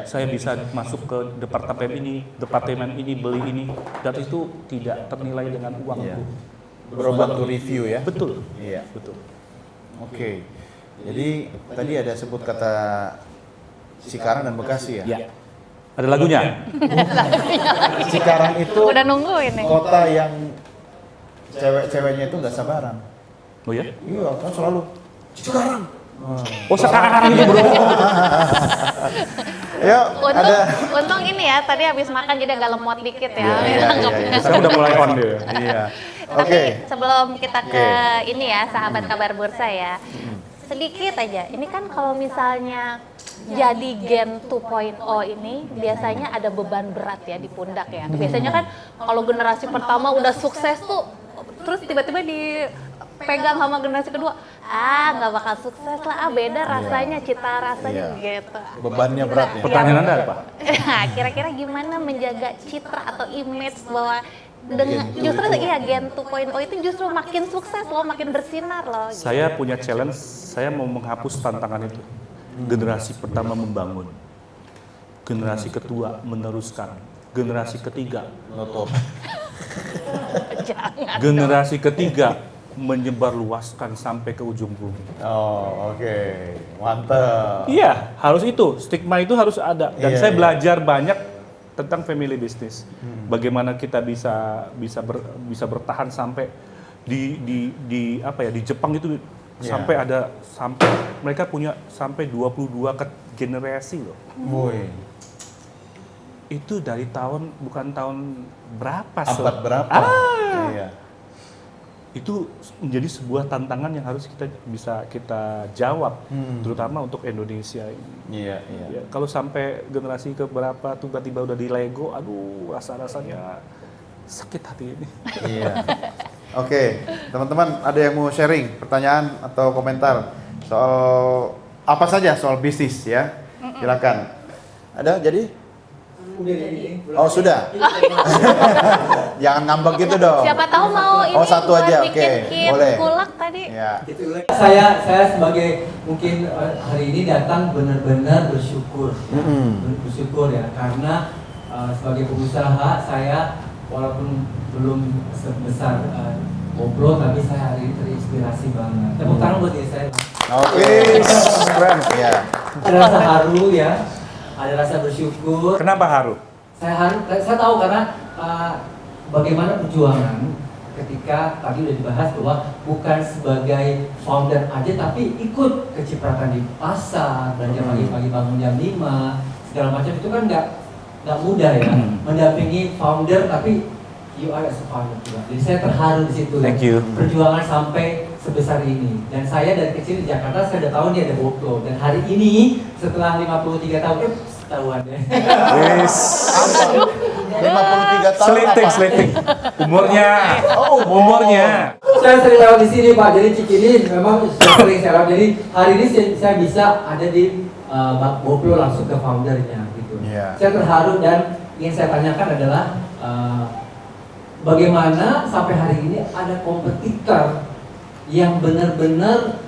Saya bisa masuk ke departemen ini beli ini dan itu tidak ternilai dengan uang bro. Berbantu review ya. Betul. Iya. Betul. Oke. Jadi tadi ada sebut kata Cikarang dan Bekasi ya? Ya. Ada lagunya? Cikarang itu Udah nungguin nih. kota yang cewek-ceweknya itu nggak sabaran. Oh ya? Iya, kan selalu Cikarang. Oh sekarang itu bro. Ya, Untung ini ya, tadi habis makan jadi agak lemot dikit ya. Iya. Saya udah mulai on dia. Iya. Tapi Oke. sebelum kita ke ini ya, sahabat kabar bursa ya. Sedikit aja, ini kan kalau misalnya jadi Gen 2.0 ini biasanya ada beban berat ya di pundak ya. Biasanya kan kalau generasi pertama udah sukses tuh, terus tiba-tiba dipegang sama generasi kedua, nggak bakal sukses lah, beda rasanya, cita rasanya gitu. Bebannya berat ya. Pertanyaan Anda apa? Kira-kira gimana menjaga citra atau image bahwa dengan justru Gen 2.0 itu justru makin sukses loh, makin bersinar loh. Gitu. Saya punya challenge, saya mau menghapus tantangan itu. Generasi pertama membangun, generasi kedua meneruskan, generasi ketiga Nutup. Jangan. generasi ketiga menyebarluaskan sampai ke ujung bumi. Oh, oke. Mantap. Iya, harus itu. Stigma itu harus ada. Dan saya belajar banyak tentang family business. Bagaimana kita bisa bertahan sampai di Jepang itu sampai mereka punya sampai 22 generasi loh. Woi. Itu dari bukan tahun berapa Abad berapa? Iya. Itu menjadi sebuah tantangan yang harus kita jawab, terutama untuk Indonesia ini. Iya. Ya, kalau sampai generasi keberapa tiba-tiba udah di Lego, aduh rasanya sakit hati ini. Iya. Oke, teman-teman ada yang mau sharing pertanyaan atau komentar soal apa saja soal bisnis ya? Silakan. Ada jadi? Oh sudah. Jangan ngambek gitu dong. Siapa tahu mau ini satu buat aja, bikin oke. kit Boleh. kulak tadi. Ya. Saya sebagai mungkin hari ini datang benar-benar bersyukur, bersyukur ya karena sebagai pengusaha saya walaupun belum sebesar Koplo tapi saya hari ini terinspirasi banget. Tepuk tangan buat diri saya. Oke. Keren. Ya. Ada rasa haru ya, ada rasa bersyukur. Kenapa haru? Saya tahu karena bagaimana perjuangan ketika tadi udah dibahas bahwa bukan sebagai founder aja tapi ikut kecipratan di pasar, belanja pagi-pagi bangun jam 5 segala macam itu kan nggak mudah ya mendampingi founder tapi you are as a founder juga. Jadi saya terharu di situ. Thank you. Perjuangan sampai sebesar ini dan saya dari kecil di Jakarta saya udah tahu nih ada GoPro dan hari ini setelah 53 tahun ketahuan ya. Yes. 53 tahun. Seliting. Umurnya. Umurnya. Saya sering lewat di sini Pak, jadi Cikini memang sering saya lewat. Jadi hari ini saya bisa ada di GoPro langsung ke foundernya gitu. Yeah. Saya terharu dan ingin saya tanyakan adalah bagaimana sampai hari ini ada kompetitor yang benar-benar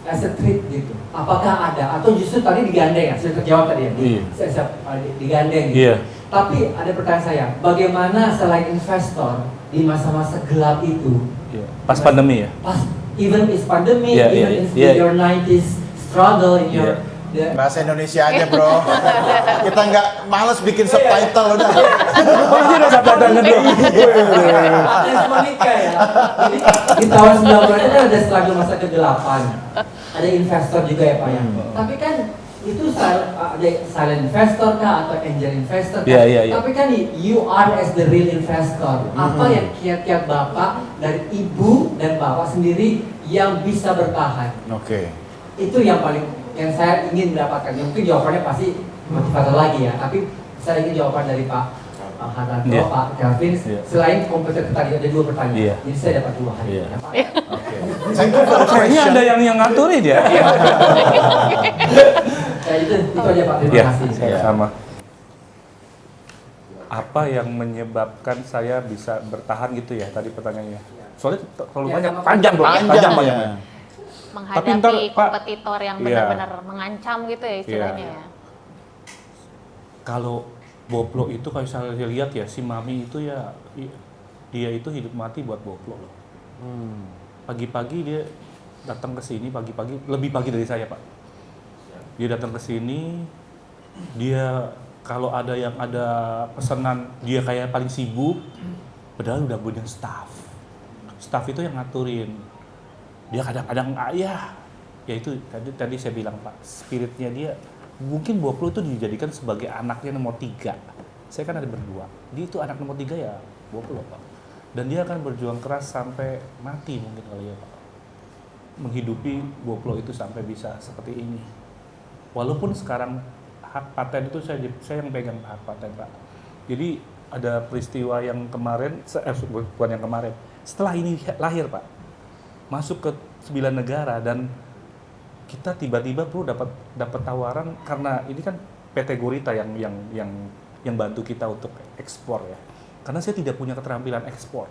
as a treat gitu. Apakah ada atau justru tadi digandeng ya? Sudah terjawab tadi ya. Iya. Digandeng gitu. Iya. Tapi ada pertanyaan saya, bagaimana selain investor di masa-masa gelap itu? Iya. Pas pandemi ya? Pas even it's pandemic, Yeah, even yeah, it's yeah. your 90s struggle in your Bahasa Indonesia aja bro. Kita nggak males bikin subtitle udah. Oh, ini ada subtitlenya bro. Artis Monica ya. Jadi di tahun 90 itu kan ada struggle masa ke-8. Ada investor juga ya Pak ya. Tapi kan itu ada silent investor kah atau angel investor kah? Iya, iya, iya. Tapi kan you are as the real investor. Apa yang kiat-kiat Bapak dari Ibu dan Bapak sendiri yang bisa bertahan? Oke. Itu yang saya ingin mendapatkan. Mungkin jawabannya pasti motivator lagi ya. Tapi saya ingin jawaban dari Pak Hartanto, Iya. Pak Calvin. Iya. Selain komputer tadi ada 2 pertanyaan. Iya. Jadi saya dapat 2 hari. Iya. Ya, Pak. Oke. Thank you for the Kayaknya question. ada yang ngaturin ya. Ya, itu aja Pak. Terima Iya, kasih. sama. Apa yang menyebabkan saya bisa bertahan gitu ya tadi pertanyaannya? Soalnya terlalu Ya, banyak, sama panjang bro, Panjang panjang ya. banyak. Menghadapi ntar, Pak, kompetitor yang iya. benar-benar mengancam gitu ya istilahnya Iya. ya. Kalau Boplo itu kalau saya lihat ya, si Mami itu ya, dia itu hidup mati buat Boplo loh. Pagi-pagi dia datang ke sini, pagi-pagi, lebih pagi dari saya Pak. Dia datang ke sini, dia kalau ada yang ada pesanan, dia kayak paling sibuk, padahal udah punya staff. Staff itu yang ngaturin. Dia kadang-kadang ya itu tadi saya bilang Pak, spiritnya dia mungkin Boplo itu dijadikan sebagai anaknya nomor 3. Saya kan ada berdua, dia itu anak nomor 3 ya Boplo Pak. Dan dia akan berjuang keras sampai mati mungkin kali ya Pak, menghidupi Boplo itu sampai bisa seperti ini. Walaupun sekarang hak paten itu saya yang pegang hak paten Pak. Jadi ada peristiwa yang kemarin, bukan yang kemarin, setelah ini lahir Pak, masuk ke 9 negara dan kita tiba-tiba bro dapat tawaran karena ini kan PT Gurita yang bantu kita untuk ekspor ya. Karena saya tidak punya keterampilan ekspor.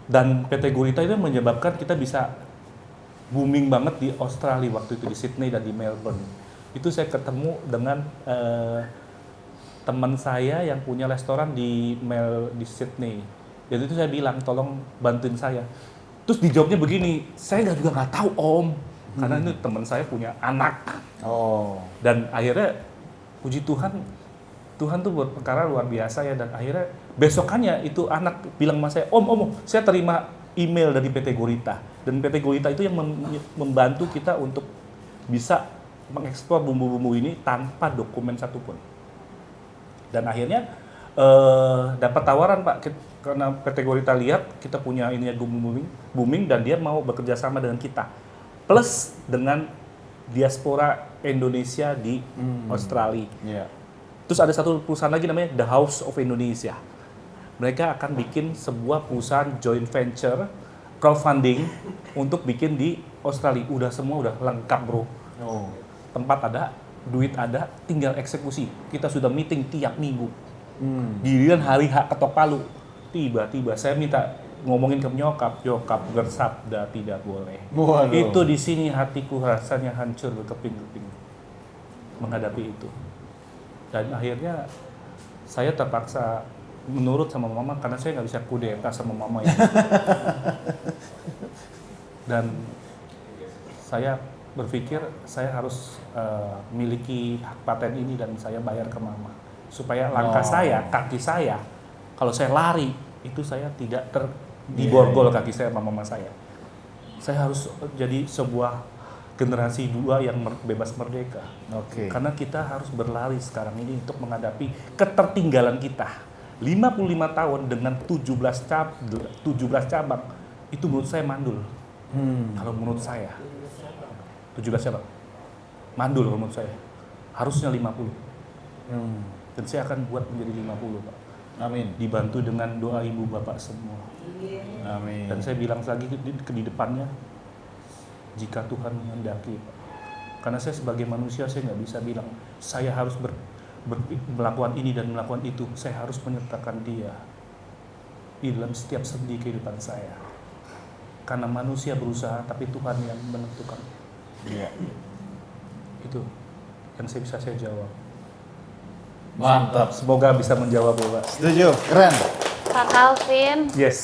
Dan PT Gurita itu menyebabkan kita bisa booming banget di Australia waktu itu, di Sydney dan di Melbourne. Itu saya ketemu dengan teman saya yang punya restoran di Sydney. Jadi itu saya bilang tolong bantuin saya. Terus dijawabnya begini, saya juga nggak tahu Om, karena ini teman saya punya anak. Oh. Dan akhirnya puji Tuhan tuh berperkara luar biasa ya. Dan akhirnya besokannya itu anak bilang sama saya, Om, saya terima email dari PT Gurita. Dan PT Gurita itu yang membantu kita untuk bisa mengekspor bumbu-bumbu ini tanpa dokumen satupun. Dan akhirnya dapat tawaran Pak, karena PT Gurita lihat kita punya ininya booming dan dia mau bekerja sama dengan kita. Plus dengan diaspora Indonesia di Australia. Iya. Terus ada satu perusahaan lagi namanya The House of Indonesia. Mereka akan bikin sebuah perusahaan joint venture crowdfunding untuk bikin di Australia. Semua udah lengkap bro. Oh. Tempat ada, duit ada, tinggal eksekusi. Kita sudah meeting tiap minggu. Giliran hari H ketok palu, tiba-tiba saya minta ngomongin ke nyokap bersabda tidak boleh. Waduh. Itu di sini hatiku rasanya hancur berkeping-keping menghadapi itu. Dan akhirnya saya terpaksa menurut sama mama karena saya nggak bisa kudeta sama mama ya. Dan saya berpikir saya harus miliki hak paten ini dan saya bayar ke mama supaya langkah saya, kaki saya, kalau saya lari itu saya tidak diborgol kaki saya sama mama saya. Saya harus jadi sebuah generasi 2 yang bebas merdeka. Oke. Karena kita harus berlari sekarang ini untuk menghadapi ketertinggalan kita. 55 tahun dengan 17 cabang itu menurut saya mandul. Kalau menurut saya 17 cabang mandul kalau menurut saya. Harusnya 50. Dan saya akan buat menjadi 50 Pak. Amin. Dibantu dengan doa ibu bapak semua. Amin. Dan saya bilang lagi di depannya, jika Tuhan menghendaki, Pak. Karena saya sebagai manusia saya nggak bisa bilang saya harus melakukan ini dan melakukan itu. Saya harus menyertakan Dia di dalam setiap sendi kehidupan saya. Karena manusia berusaha, tapi Tuhan yang menentukan. Iya. Itu yang bisa saya jawab. Mantap. Semoga bisa menjawab ya Pak. Setuju. Keren. Pak Calvin, Yes.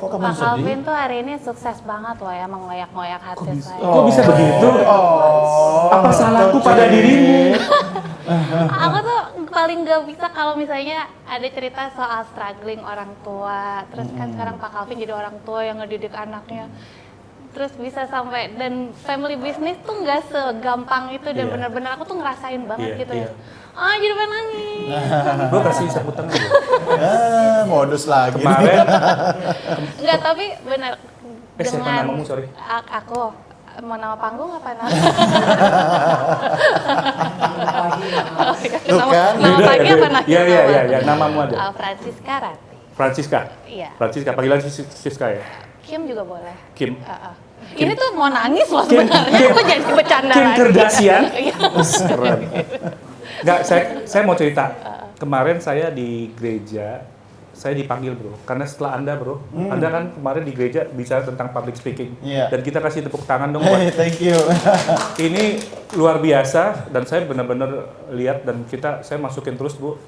Kok kamu Pak sedih? Calvin tuh hari ini sukses banget loh ya, mengoyak-ngoyak hati saya. Kok bisa begitu? Oh. Apa salahku pada dirimu? Aku tuh paling gak bisa kalau misalnya ada cerita soal struggling orang tua. Terus kan sekarang Pak Calvin jadi orang tua yang ngedidik anaknya. Terus bisa sampai, dan family business tuh nggak segampang itu, dan Iya. benar-benar aku tuh ngerasain banget Iya, gitu iya. ya. Ah, jadi pengen nangis. Bro kasih sapu tangan dulu. Modus lagi. Kemarin, Enggak, tapi benar siapa dengan namamu, sorry? Aku mau nama panggung apa nama? Tuh kan. Nama pagi apa nama? Iya, namamu aja. Francisca Rati. Francisca. Iya. Francisca, panggilan Siska ya. Kim juga boleh. Kim. Ini tuh mau nangis loh Kim- sebenarnya. Kim- Aku jadi bercanda. Kim Kardashian. Iya. Keren. Enggak, saya mau cerita. Kemarin saya di gereja, saya dipanggil bro, karena setelah Anda bro, Anda kan kemarin di gereja bicara tentang public speaking, Iya. dan kita kasih tepuk tangan dong Hey, buat thank you. ini luar biasa, dan saya benar-benar lihat, dan saya masukin terus bu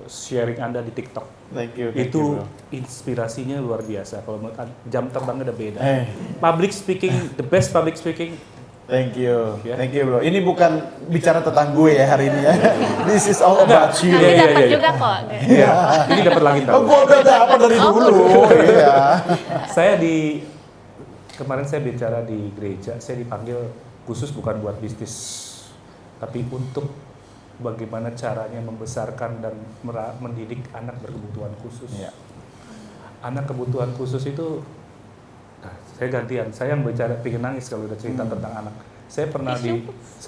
sharing Anda di TikTok. Thank you. Itu bro. inspirasinya luar biasa. Kalau menurut jam terbangnya udah beda. Eh. Public speaking, the best public speaking. Thank you, Ya. thank you bro. Ini bukan bicara tentang gue ya hari ini ya. This is all about you. Nanti Iya, dapat iya. juga kok. Iya, ini dapat lagi Oh, tahu. gue udah dapat dari dulu. Iya. Saya kemarin saya bicara di gereja, saya dipanggil khusus bukan buat bisnis, tapi untuk bagaimana caranya membesarkan dan mendidik anak berkebutuhan khusus. Iya. Anak kebutuhan khusus itu, saya gantian. Saya yang bicara pingin nangis kalau udah cerita tentang anak. Saya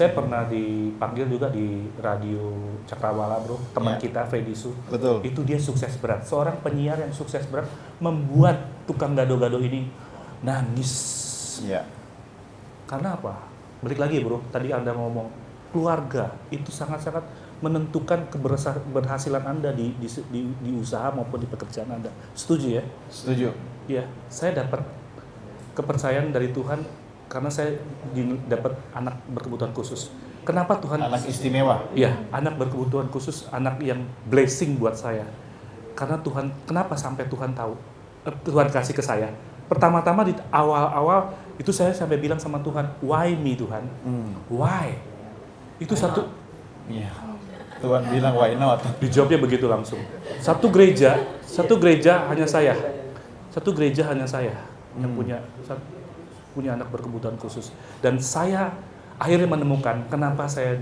pernah dipanggil juga di radio Cakrawala bro, teman Iya. kita Freddy Su. Betul. Itu dia sukses berat. Seorang penyiar yang sukses berat membuat tukang gado-gado ini nangis. Iya. Karena apa? Balik lagi bro, tadi Anda ngomong keluarga itu sangat-sangat menentukan keberhasilan Anda di usaha maupun di pekerjaan Anda. Setuju ya? Setuju. Iya, saya dapat kepercayaan dari Tuhan karena saya dapat anak berkebutuhan khusus. Kenapa Tuhan? Anak istimewa. Iya, anak berkebutuhan khusus, anak yang blessing buat saya. Karena Tuhan, kenapa sampai Tuhan tahu? Tuhan kasih ke saya. Pertama-tama di awal-awal itu saya sampai bilang sama Tuhan, why me Tuhan? Why? Itu satu, Iya. Tuhan bilang why not? dijawabnya begitu langsung. Satu gereja hanya saya. Satu gereja hanya saya yang punya anak berkebutuhan khusus. Dan saya akhirnya menemukan kenapa saya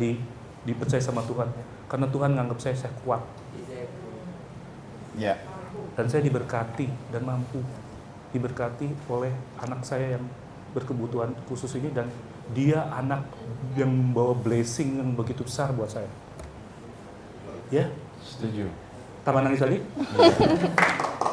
dipercaya sama Tuhan. Karena Tuhan nganggap saya kuat. Iya. Dan saya diberkati dan mampu diberkati oleh anak saya yang berkebutuhan khusus ini, dan dia anak yang membawa blessing yang begitu besar buat saya. Ya, Setuju. tambah nangis lagi?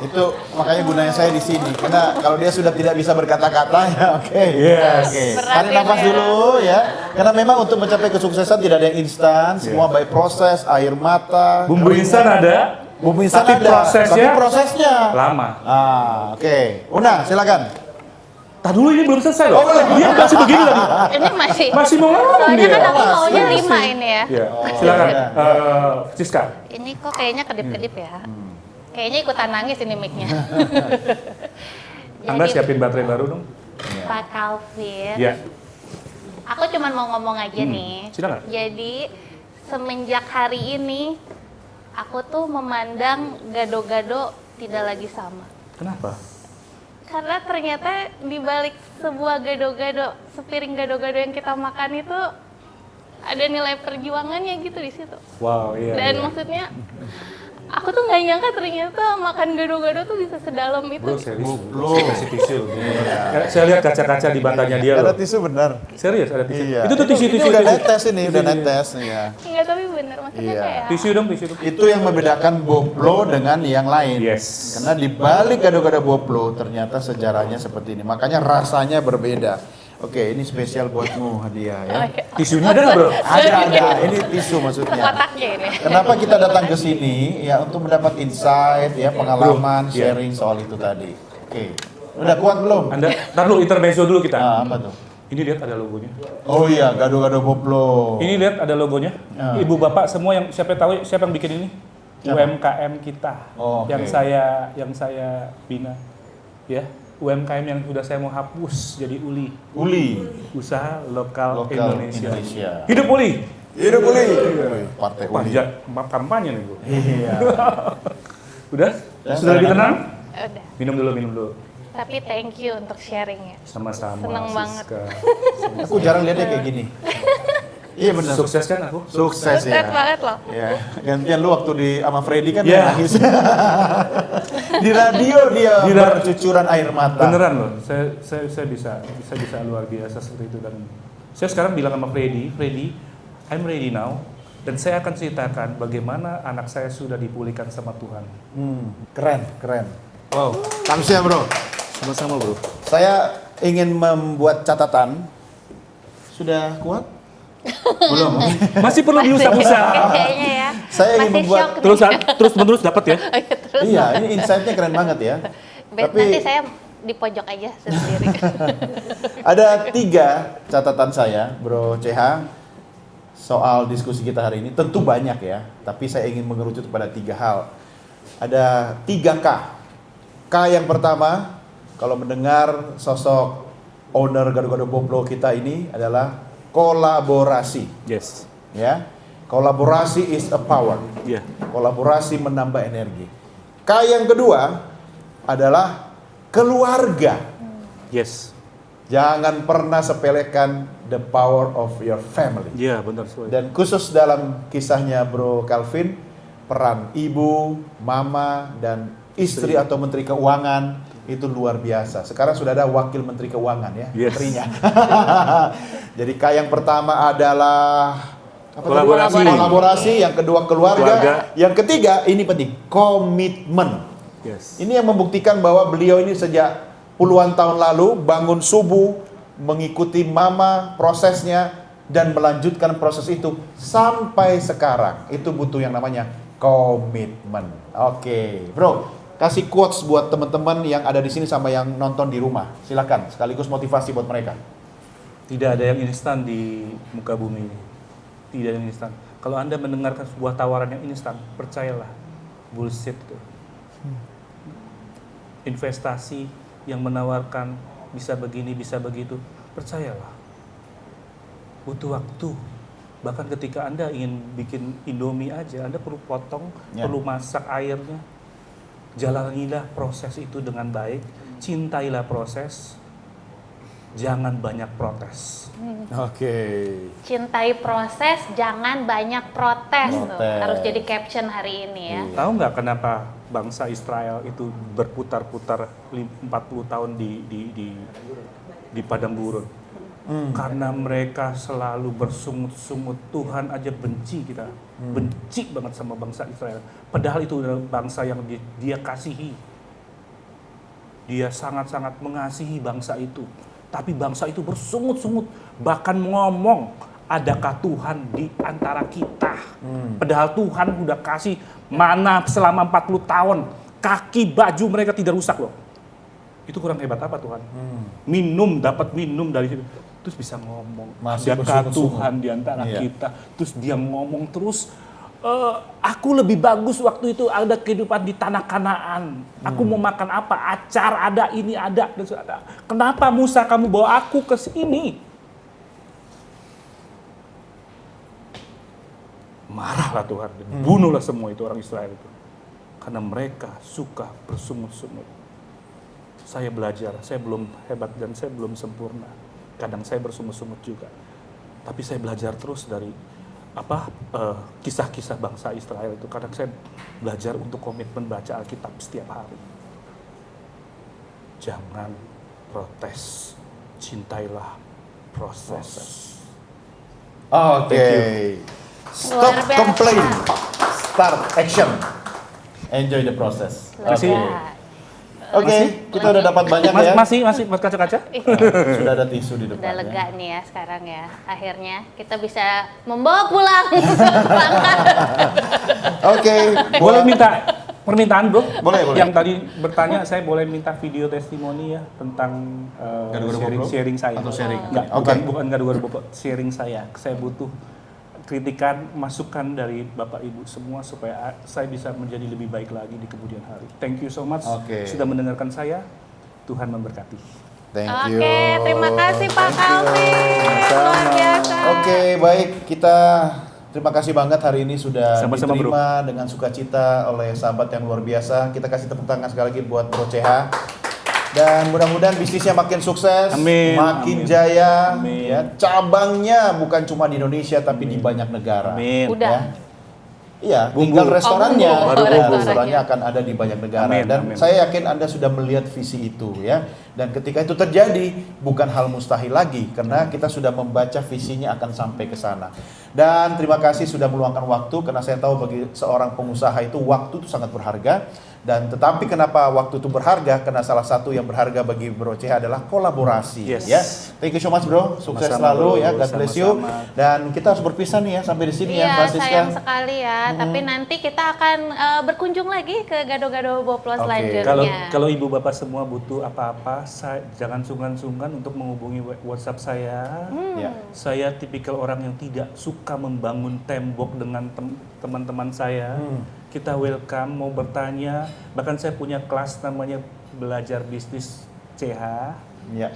Itu makanya gunanya saya di sini. Karena kalau dia sudah tidak bisa berkata-kata ya oke. Yes. Oke. Berat Tarik ini nafas ya. dulu ya. Karena memang untuk mencapai kesuksesan tidak ada yang instan, semua by proses, air mata. Bumbu instan ada, Bumbu instan tapi ada, prosesnya tapi prosesnya. lama. Oke. Una, silakan. Tadi dulu ini belum selesai loh. Oh, belum. Dia masih begini lagi. Ini Masih mau ngomong soalnya dia. kan aku maunya Masih. 5 ini ya. Ya, silakan. ya. Siska. Ini kok kayaknya kedip-kedip ya. Kayaknya ikutan nangis ini mic-nya. Anda Jadi, siapin baterai baru dong. Pak Calvin, Ya. aku cuma mau ngomong aja nih. silakan. Jadi semenjak hari ini aku tuh memandang gado-gado tidak lagi sama. Kenapa? Karena ternyata di balik sebuah gado-gado, sepiring gado-gado yang kita makan itu ada nilai perjuangannya gitu di situ. Wow, iya. Dan iya. maksudnya aku tuh nggak nyangka ternyata makan gado-gado tuh bisa sedalam itu. Bro, serius. Bro. Saya kasih tisu. Saya lihat kaca-kaca di batanya dia Ada loh. tisu benar. Serius ada tisu. Iya. Itu tuh tisu. Ini udah netes ini, udah netes ya. Enggak, tapi bener maksudnya Iya. kayak Tisu dong. Itu yang membedakan Boplo dengan yang lain. Yes. Karena di balik gado-gado Boplo ternyata sejarahnya seperti ini. Makanya rasanya berbeda. Oke, ini spesial buatmu hadiah ya. Oh, iya. Tisunya ada nggak bro? Ada. Ini tisu maksudnya. kotaknya ini. Kenapa kita datang ke sini? Ya untuk mendapat insight ya, pengalaman, Bro, iya. sharing soal itu tadi. Oke. Udah kuat belum? Anda, ntar dulu intermezzo dulu kita. Apa tuh? Ini lihat ada logonya. Oh iya, gado-gado Boplo. Ini lihat ada logonya. Ah. Ibu bapak semua yang siapa tahu siapa yang bikin ini? Siapa? UMKM kita. Oh, oke. Yang saya bina. ya UMKM yang sudah saya mau hapus jadi ULI, usaha lokal, Indonesia. Hidup ULI. Hidup Uli. Partai Uli. Panjang kampanye nih Bu. Iya. Udah? Ya, Sudah lebih tenang? Udah. Minum dulu. Tapi thank you untuk sharingnya. Sama-sama. Seneng banget. Siska. Aku jarang lihat dia kayak gini. Iya benar. Sukses kan aku? Sukses Sukses ya. banget loh. Ya, gantian lu waktu di sama Freddy kan Ya. nangis. Di radio dia bercucuran air mata. Beneran loh, saya bisa luar biasa seperti itu. Dan saya sekarang bilang sama Freddy, I'm ready now. Dan saya akan ceritakan bagaimana anak saya sudah dipulihkan sama Tuhan. Keren. Wow, thanks ya bro. Sama-sama bro. Saya ingin membuat catatan. Sudah kuat? Belum. Masih perlu diusap-usap. Kayaknya ya. Saya ingin Masih membuat shock nih. Terus menerus dapat ya. Oh iya, terus. Iya, ini insight-nya keren banget ya. Nanti saya di pojok aja sendiri. Ada 3 catatan saya, Bro CH, soal diskusi kita hari ini. Tentu banyak ya, tapi saya ingin mengerucut pada 3 hal. Ada 3 K. K yang pertama, kalau mendengar sosok owner Gado-Gado Boplo kita ini adalah kolaborasi. Yes. Ya, kolaborasi is a power. Iya. Kolaborasi menambah energi. K yang kedua adalah keluarga. Yes. Jangan pernah sepelekan the power of your family. Iya, benar sekali. Dan khusus dalam kisahnya Bro Calvin, peran ibu, mama, dan istri atau menteri keuangan itu luar biasa. Sekarang sudah ada wakil menteri keuangan ya, Yes. menterinya. Jadi K yang pertama adalah apa tadi? Kolaborasi. Kolaborasi, yang kedua keluarga, Keluarga. yang ketiga ini penting, komitmen. Yes. Ini yang membuktikan bahwa beliau ini sejak puluhan tahun lalu bangun subuh, mengikuti mama prosesnya, dan melanjutkan proses itu sampai sekarang. Itu butuh yang namanya komitmen. Oke, bro, kasih quotes buat teman-teman yang ada di sini sama yang nonton di rumah. Silakan, sekaligus motivasi buat mereka. Tidak ada yang instan di muka bumi ini. Tidak ada yang instan. Kalau Anda mendengarkan sebuah tawaran yang instan, percayalah, bullshit itu. Investasi yang menawarkan bisa begini, bisa begitu, percayalah. Butuh waktu. Bahkan ketika Anda ingin bikin Indomie aja, Anda perlu potong, Ya. perlu masak airnya. Jalanilah proses itu dengan baik, cintailah proses, jangan banyak protes. Oke. Cintai proses, jangan banyak protes. Tuh. Protes. Harus jadi caption hari ini ya. Tahu nggak kenapa bangsa Israel itu berputar-putar 40 tahun di padang gurun? Karena mereka selalu bersungut-sungut, Tuhan aja benci kita. Benci banget sama bangsa Israel. Padahal itu adalah bangsa yang dia kasihi. Dia sangat-sangat mengasihi bangsa itu. Tapi bangsa itu bersungut-sungut, bahkan ngomong, adakah Tuhan di antara kita? Padahal Tuhan udah kasih mana selama 40 tahun, kaki baju mereka tidak rusak loh. Itu kurang hebat apa Tuhan? Dapat minum dari situ. Terus bisa ngomong, Masih adakah bersungut-sungut. Tuhan di antara Iya. kita? Terus dia ngomong terus, aku lebih bagus waktu itu ada kehidupan di tanah Kanaan. Aku mau makan apa? Acar ada, ini ada, dan ada. Kenapa Musa kamu bawa aku ke sini? Marahlah Tuhan, bunuhlah semua itu orang Israel itu. Karena mereka suka bersungut-sungut. Saya belajar, saya belum hebat dan saya belum sempurna. Kadang saya bersungut-sungut juga. Tapi saya belajar terus dari kisah-kisah bangsa Israel itu. Kadang saya belajar untuk komitmen baca Alkitab setiap hari. Jangan protes, cintailah proses. Oke. Thank Stop Luar biasa. complain. Start action. Enjoy the process. Luar Oke. biasa. Oke, kita udah dapat banyak ya. Masih buat kaca-kaca? Sudah ada tisu di depan. Udah ya. lega nih ya sekarang ya. Akhirnya kita bisa membawa pulang perangkat. Oke, Boleh minta permintaan bro? Boleh. Yang tadi bertanya, saya boleh minta video testimoni ya tentang Gado-Gado Boplo? sharing saya. Atau sharing? Enggak, Oke. bukan Gado-Gado Boplo, sharing saya. Saya butuh kritikan, masukan dari Bapak Ibu semua supaya saya bisa menjadi lebih baik lagi di kemudian hari. Thank you so much Oke. sudah mendengarkan saya. Tuhan memberkati. Thank you. Oke, terima kasih Pak Calvin. Sama-sama. Luar biasa. Oke, baik, kita terima kasih banget hari ini sudah Sama-sama, diterima dengan sukacita oleh sahabat yang luar biasa. Kita kasih tepuk tangan sekali lagi buat Bro CH. Dan mudah-mudahan bisnisnya makin sukses, Amin, makin amin. jaya, Amin. ya. Cabangnya bukan cuma di Indonesia tapi di banyak negara. Amin. Udah. Ya. Iya, Bumbu. tinggal restorannya. Oh, bumbu. Baru Ya, bumbu. restorannya akan ada di banyak negara. Amin, Dan amin. saya yakin Anda sudah melihat visi itu ya. Dan ketika itu terjadi, bukan hal mustahil lagi karena kita sudah membaca visinya akan sampai ke sana. Dan terima kasih sudah meluangkan waktu karena saya tahu bagi seorang pengusaha itu waktu itu sangat berharga. Dan tetapi kenapa waktu itu berharga? Karena salah satu yang berharga bagi Bro CH adalah kolaborasi. Yes. Ya, thank you so much Bro, sukses Sama-sama, selalu Bro. ya, God bless you. Sama-sama. Dan kita harus berpisah nih ya sampai di sini ya, Iya, Francisca. sayang sekali ya. Tapi nanti kita akan berkunjung lagi ke Gado-Gado Boplo Oke. selanjutnya. Kalau ibu bapak semua butuh apa-apa, jangan sungkan-sungkan untuk menghubungi WhatsApp saya. Ya. Saya tipikal orang yang tidak suka membangun tembok dengan teman-teman saya. Kita welcome, mau bertanya. Bahkan saya punya kelas namanya Belajar Bisnis CH. Ya.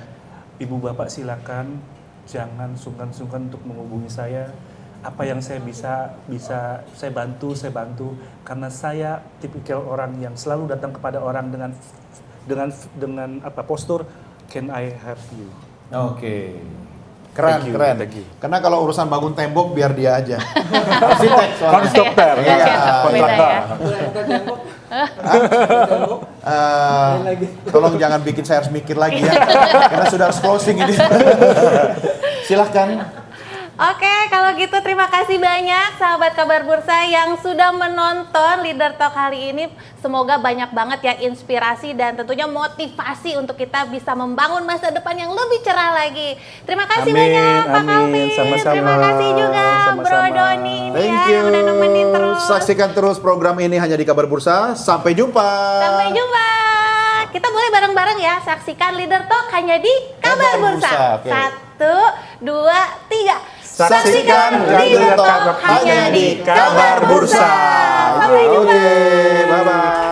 Ibu bapak silakan, jangan sungkan-sungkan untuk menghubungi saya. Apa yang saya bisa saya bantu. Karena saya tipikal orang yang selalu datang kepada orang dengan apa postur, can I help you? Oke. Keren, Thank you, keren. thank you. Karena kalau urusan bangun tembok biar dia aja. Arsitek soalnya. Konstruktor. Iya, Beda ya. Bukan tembok. Tolong jangan bikin saya harus mikir lagi ya. Karena sudah harus closing ini. Silahkan. Oke, kalau gitu terima kasih banyak sahabat Kabar Bursa yang sudah menonton Leader Talk kali ini. Semoga banyak banget ya inspirasi dan tentunya motivasi untuk kita bisa membangun masa depan yang lebih cerah lagi. Terima kasih Amin, banyak Pak amin. Calvin. Sama-sama. Terima kasih juga Bro Sama-sama. Doni ini Thank ya, you. yang udah nemenin terus. Saksikan terus program ini hanya di Kabar Bursa. Sampai jumpa. Sampai jumpa. Kita boleh bareng-bareng ya saksikan Leader Talk hanya di Kabar Kabar Bursa. Bursa, oke. 1, 2, 3. Saksikan Leader Talk hanya di Kabar Bursa. Sampai jumpa. Oke, bye-bye.